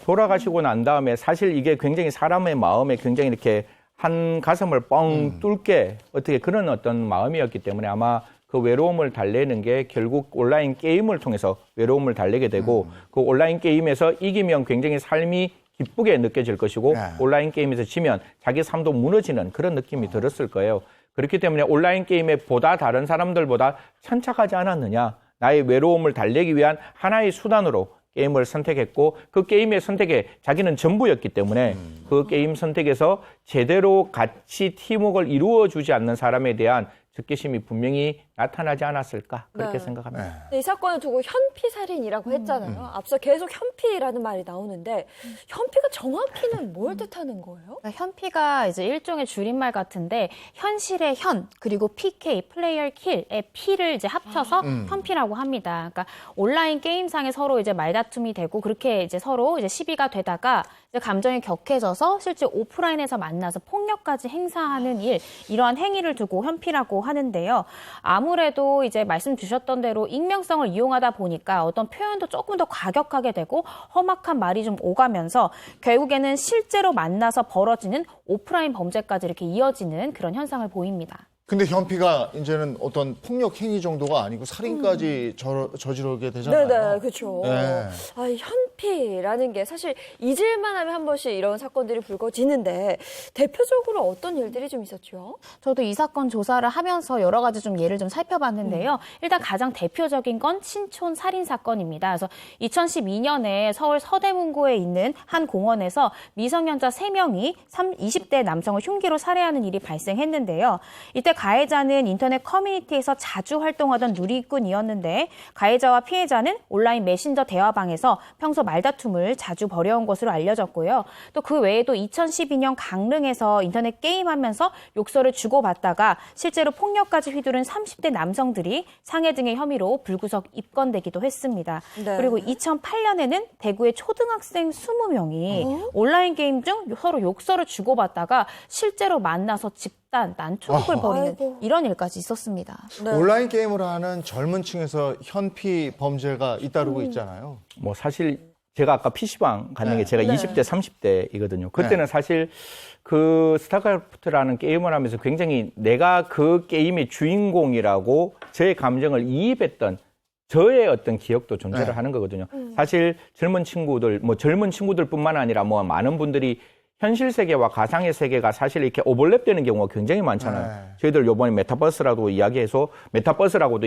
돌아가시고 난 다음에 사실 이게 굉장히 사람의 마음에 굉장히 이렇게 한 가슴을 뻥 뚫게 어떻게 그런 어떤 마음이었기 때문에 아마 그 외로움을 달래는 게 결국 온라인 게임을 통해서 외로움을 달래게 되고 그 온라인 게임에서 이기면 굉장히 삶이 기쁘게 느껴질 것이고 온라인 게임에서 지면 자기 삶도 무너지는 그런 느낌이 들었을 거예요. 그렇기 때문에 온라인 게임에 보다 다른 사람들보다 천착하지 않았느냐. 나의 외로움을 달래기 위한 하나의 수단으로 게임을 선택했고 그 게임의 선택에 자기는 전부였기 때문에 그 게임 선택에서 제대로 같이 팀워크를 이루어주지 않는 사람에 대한 적개심이 분명히 나타나지 않았을까 그렇게 생각합니다. 이 사건을 두고 현피살인이라고 했잖아요. 앞서 계속 현피라는 말이 나오는데 현피가 정확히는 뭘 뜻하는 거예요? 그러니까 현피가 이제 일종의 줄임말 같은데 현실의 현 그리고 PK 플레이어 킬의 P를 이제 합쳐서 현피라고 합니다. 그러니까 온라인 게임상에 서로 이제 말다툼이 되고 그렇게 이제 서로 이제 시비가 되다가 이제 감정이 격해져서 실제 오프라인에서 만나서 폭력까지 행사하는 이러한 행위를 두고 현피라고 하는데요. 아무래도 이제 말씀 주셨던 대로 익명성을 이용하다 보니까 어떤 표현도 조금 더 과격하게 되고 험악한 말이 좀 오가면서 결국에는 실제로 만나서 벌어지는 오프라인 범죄까지 이렇게 이어지는 그런 현상을 보입니다. 근데 현피가 이제는 어떤 폭력 행위 정도가 아니고 살인까지 저지르게 되잖아요. 네네, 그렇죠. 네. 현피라는 게 사실 잊을만 하면 한 번씩 이런 사건들이 불거지는데 대표적으로 어떤 일들이 좀 있었죠? 저도 이 사건 조사를 하면서 여러 가지 좀 예를 좀 살펴봤는데요. 일단 가장 대표적인 건 신촌 살인 사건입니다. 그래서 2012년에 서울 서대문구에 있는 한 공원에서 미성년자 3명이 20대 남성을 흉기로 살해하는 일이 발생했는데요. 이때 가해자는 인터넷 커뮤니티에서 자주 활동하던 누리꾼이었는데 가해자와 피해자는 온라인 메신저 대화방에서 평소 말다툼을 자주 벌여온 것으로 알려졌고요. 또 그 외에도 2012년 강릉에서 인터넷 게임하면서 욕설을 주고받다가 실제로 폭력까지 휘두른 30대 남성들이 상해 등의 혐의로 불구속 입건되기도 했습니다. 네. 그리고 2008년에는 대구의 초등학생 20명이 온라인 게임 중 서로 욕설을 주고받다가 실제로 만나서 난투극을 벌이는 아이고. 이런 일까지 있었습니다. 네. 온라인 게임을 하는 젊은 층에서 현피 범죄가 잇따르고 있잖아요. 뭐 사실 제가 아까 PC방 가는 게 제가 20대, 30대이거든요. 그때는 사실 그 스타크래프트라는 게임을 하면서 굉장히 내가 그 게임의 주인공이라고 저의 감정을 이입했던 저의 어떤 기억도 존재를 하는 거거든요. 사실 젊은 친구들뿐만 아니라 뭐 많은 분들이 현실 세계와 가상의 세계가 사실 이렇게 오버랩되는 경우가 굉장히 많잖아요. 저희들 요번에 메타버스라고도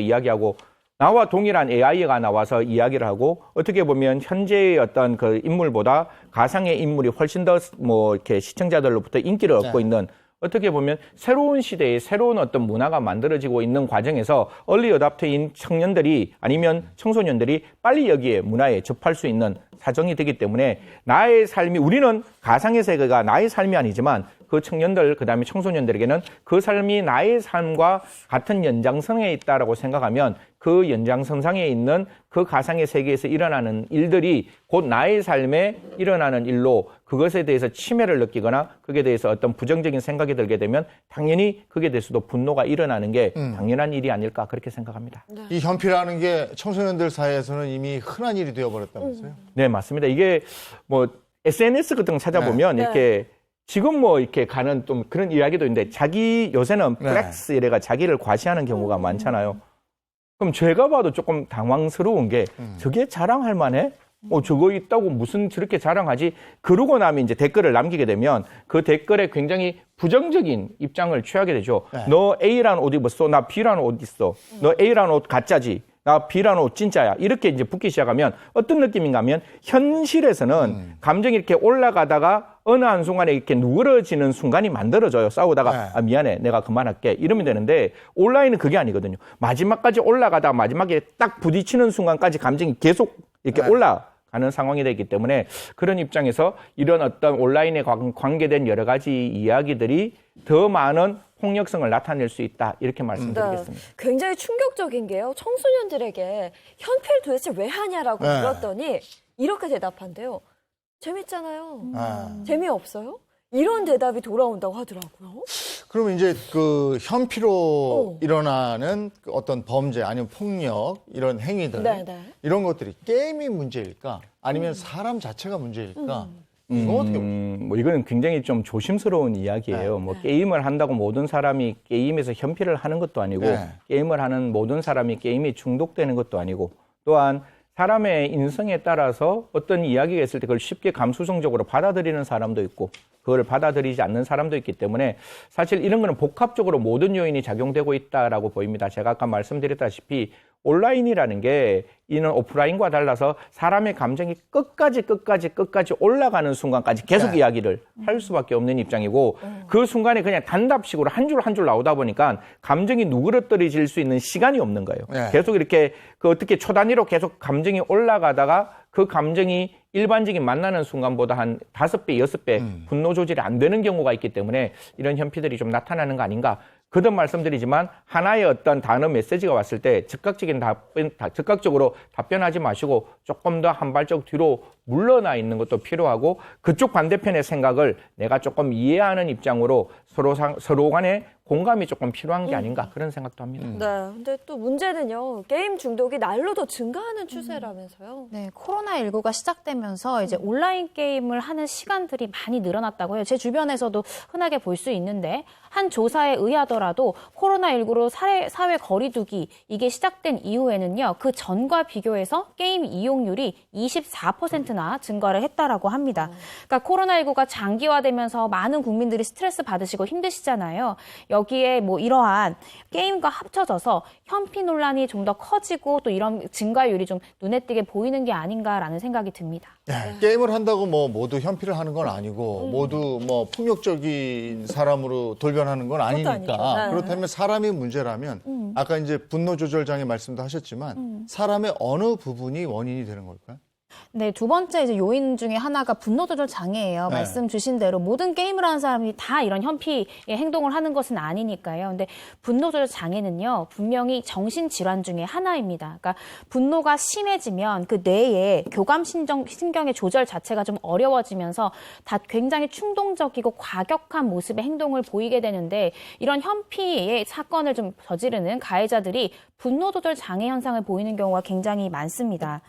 이야기하고 나와 동일한 AI가 나와서 이야기를 하고 어떻게 보면 현재의 어떤 그 인물보다 가상의 인물이 훨씬 더 뭐 이렇게 시청자들로부터 인기를 얻고 있는 어떻게 보면 새로운 시대에 새로운 어떤 문화가 만들어지고 있는 과정에서 얼리 어답터인 청년들이 아니면 청소년들이 빨리 여기에 문화에 접할 수 있는 사정이 되기 때문에 나의 삶이 우리는 가상의 세계가 나의 삶이 아니지만 그 청년들 그다음에 청소년들에게는 그 삶이 나의 삶과 같은 연장선에 있다라고 생각하면 그 연장선상에 있는 그 가상의 세계에서 일어나는 일들이 곧 나의 삶에 일어나는 일로 그것에 대해서 침해를 느끼거나 그에 대해서 어떤 부정적인 생각이 들게 되면 당연히 그에 대해서도 분노가 일어나는 게 당연한 일이 아닐까 그렇게 생각합니다. 이 현피라는 게 청소년들 사이에서는 이미 흔한 일이 되어버렸다면서요? 네, 맞습니다. 이게 뭐 SNS 같은 거 찾아보면 이렇게 지금 뭐 이렇게 가는 좀 그런 이야기도 있는데 요새는 플렉스 이래가 자기를 과시하는 경우가 많잖아요. 그럼 제가 봐도 조금 당황스러운 게 저게 자랑할 만해? 저거 있다고 무슨 저렇게 자랑하지? 그러고 나면 이제 댓글을 남기게 되면 그 댓글에 굉장히 부정적인 입장을 취하게 되죠. 너 A라는 옷 입었어? 나 B라는 옷 있어. 너 A라는 옷 가짜지. 나 B라는 옷 진짜야. 이렇게 이제 붙기 시작하면 어떤 느낌인가 하면 현실에서는 감정이 이렇게 올라가다가 어느 한순간에 이렇게 누그러지는 순간이 만들어져요. 싸우다가 아, 미안해. 내가 그만할게. 이러면 되는데 온라인은 그게 아니거든요. 마지막까지 올라가다가 마지막에 딱 부딪히는 순간까지 감정이 계속 이렇게 올라가는 상황이 되기 때문에 그런 입장에서 이런 어떤 온라인에 관계된 여러 가지 이야기들이 더 많은 폭력성을 나타낼 수 있다. 이렇게 말씀드리겠습니다. 네, 굉장히 충격적인 게요. 청소년들에게 현피를 도대체 왜 하냐라고 물었더니 이렇게 대답한대요. 재밌잖아요. 재미없어요? 이런 대답이 돌아온다고 하더라고요. 그럼 이제 그 현피로 일어나는 그 어떤 범죄 아니면 폭력 이런 행위들 이런 것들이 게임이 문제일까? 아니면 사람 자체가 문제일까? 이거 어떻게 뭐 이거는 굉장히 좀 조심스러운 이야기예요. 뭐 게임을 한다고 모든 사람이 게임에서 현피를 하는 것도 아니고 게임을 하는 모든 사람이 게임에 중독되는 것도 아니고 또한 사람의 인성에 따라서 어떤 이야기가 있을 때 그걸 쉽게 감수성적으로 받아들이는 사람도 있고 그걸 받아들이지 않는 사람도 있기 때문에 사실 이런 거는 복합적으로 모든 요인이 작용되고 있다라고 보입니다. 제가 아까 말씀드렸다시피 온라인이라는 게 이는 오프라인과 달라서 사람의 감정이 끝까지 올라가는 순간까지 계속 이야기를 할 수밖에 없는 입장이고 그 순간에 그냥 단답식으로 한 줄 나오다 보니까 감정이 누그러뜨려질 수 있는 시간이 없는 거예요. 계속 이렇게 그 어떻게 초단위로 계속 감정이 올라가다가 그 감정이 일반적인 만나는 순간보다 한 5배, 6배 분노 조절이 안 되는 경우가 있기 때문에 이런 현피들이 좀 나타나는 거 아닌가. 거듭 말씀드리지만 하나의 어떤 단어 메시지가 왔을 때 즉각적으로 답변하지 마시고 조금 더 한 발짝 뒤로 물러나 있는 것도 필요하고 그쪽 반대편의 생각을 내가 조금 이해하는 입장으로 서로 간에 공감이 조금 필요한 게 아닌가 그런 생각도 합니다. 네, 근데 또 문제는요. 게임 중독이 날로 더 증가하는 추세라면서요. 네, 코로나19가 시작되면서 이제 온라인 게임을 하는 시간들이 많이 늘어났다고 해요. 제 주변에서도 흔하게 볼 수 있는데 한 조사에 의하더라도 코로나19로 사회 거리두기 이게 시작된 이후에는요. 그 전과 비교해서 게임 이용률이 24%나 증가를 했다라고 합니다. 그러니까 코로나19가 장기화되면서 많은 국민들이 스트레스 받으시고 힘드시잖아요. 여기에 뭐 이러한 게임과 합쳐져서 현피 논란이 좀 더 커지고 또 이런 증가율이 좀 눈에 띄게 보이는 게 아닌가라는 생각이 듭니다. 게임을 한다고 뭐 모두 현피를 하는 건 아니고 모두 뭐 폭력적인 사람으로 돌변하는 건 아니니까 그렇다면 사람이 문제라면 아까 이제 분노 조절 장애 말씀도 하셨지만 사람의 어느 부분이 원인이 되는 걸까요? 네, 두 번째 이제 요인 중에 하나가 분노 조절 장애예요. 말씀 주신 대로 모든 게임을 하는 사람이 다 이런 현피의 행동을 하는 것은 아니니까요. 근데 분노 조절 장애는요, 분명히 정신 질환 중에 하나입니다. 그러니까 분노가 심해지면 그 뇌의 교감 신경의 조절 자체가 좀 어려워지면서 다 굉장히 충동적이고 과격한 모습의 행동을 보이게 되는데 이런 현피의 사건을 좀 저지르는 가해자들이 분노 조절 장애 현상을 보이는 경우가 굉장히 많습니다.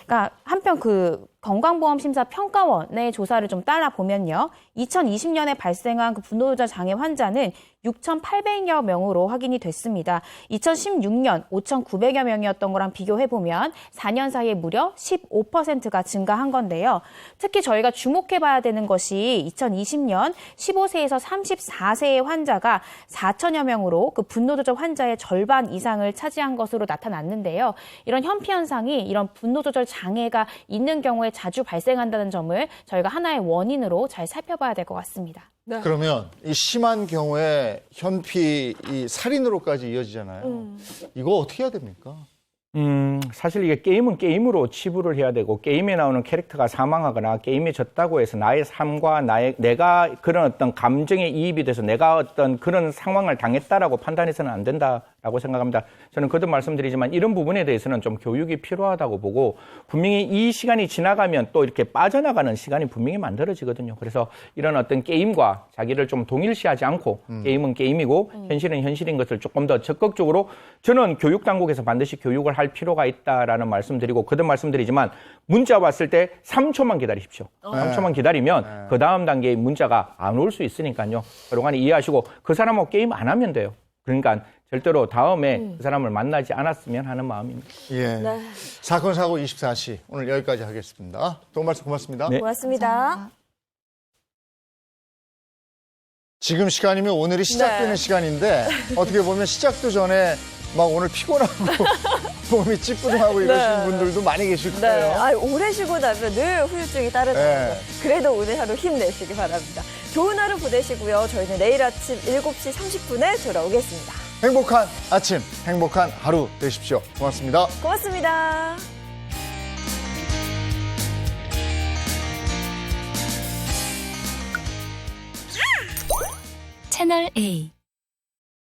그러니까 한편 그 건강보험심사평가원의 조사를 좀 따라 보면요. 2020년에 발생한 그 분노 조절 장애 환자는 6,800여 명으로 확인이 됐습니다. 2016년 5,900여 명이었던 거랑 비교해보면 4년 사이에 무려 15%가 증가한 건데요. 특히 저희가 주목해봐야 되는 것이 2020년 15세에서 34세의 환자가 4천여 명으로 그 분노 조절 환자의 절반 이상을 차지한 것으로 나타났는데요. 이런 현피 현상이 이런 분노 조절 장애가 있는 경우에 자주 발생한다는 점을 저희가 하나의 원인으로 잘 살펴봐야 될 것 같습니다. 네. 그러면 이 심한 경우에 현피 이 살인으로까지 이어지잖아요. 이거 어떻게 해야 됩니까? 사실 이게 게임은 게임으로 치부를 해야 되고 게임에 나오는 캐릭터가 사망하거나 게임에 졌다고 해서 나의 삶과 내가 그런 어떤 감정에 이입이 돼서 내가 어떤 그런 상황을 당했다라고 판단해서는 안 된다라고 생각합니다. 저는 거듭 말씀드리지만 이런 부분에 대해서는 좀 교육이 필요하다고 보고 분명히 이 시간이 지나가면 또 이렇게 빠져나가는 시간이 분명히 만들어지거든요. 그래서 이런 어떤 게임과 자기를 좀 동일시하지 않고 게임은 게임이고 현실은 현실인 것을 조금 더 적극적으로 저는 교육당국에서 반드시 교육을 할 필요가 있다라는 말씀드리고 거듭 말씀드리지만 문자 왔을 때 3초만 기다리십시오. 3초만 기다리면 그 다음 단계의 문자가 안 올 수 있으니까요. 그동안 이해하시고 그 사람하고 게임 안 하면 돼요. 그러니까 절대로 다음에 그 사람을 만나지 않았으면 하는 마음입니다. 예. 네. 사건 사고 24시 오늘 여기까지 하겠습니다. 도움 말씀 고맙습니다. 네. 고맙습니다. 지금 시간이면 오늘이 시작되는 네. 시간인데 어떻게 보면 시작도 전에 막 오늘 피곤하고 몸이 찌뿌둥하고 이러시는 네. 분들도 많이 계실 네. 거예요. 아, 오래 쉬고 나면 늘 후유증이 따르더라고요. 네. 그래도 오늘 하루 힘내시기 바랍니다. 좋은 하루 보내시고요. 저희는 내일 아침 7시 30분에 돌아오겠습니다. 행복한 아침, 행복한 하루 되십시오. 고맙습니다. 고맙습니다. 채널 A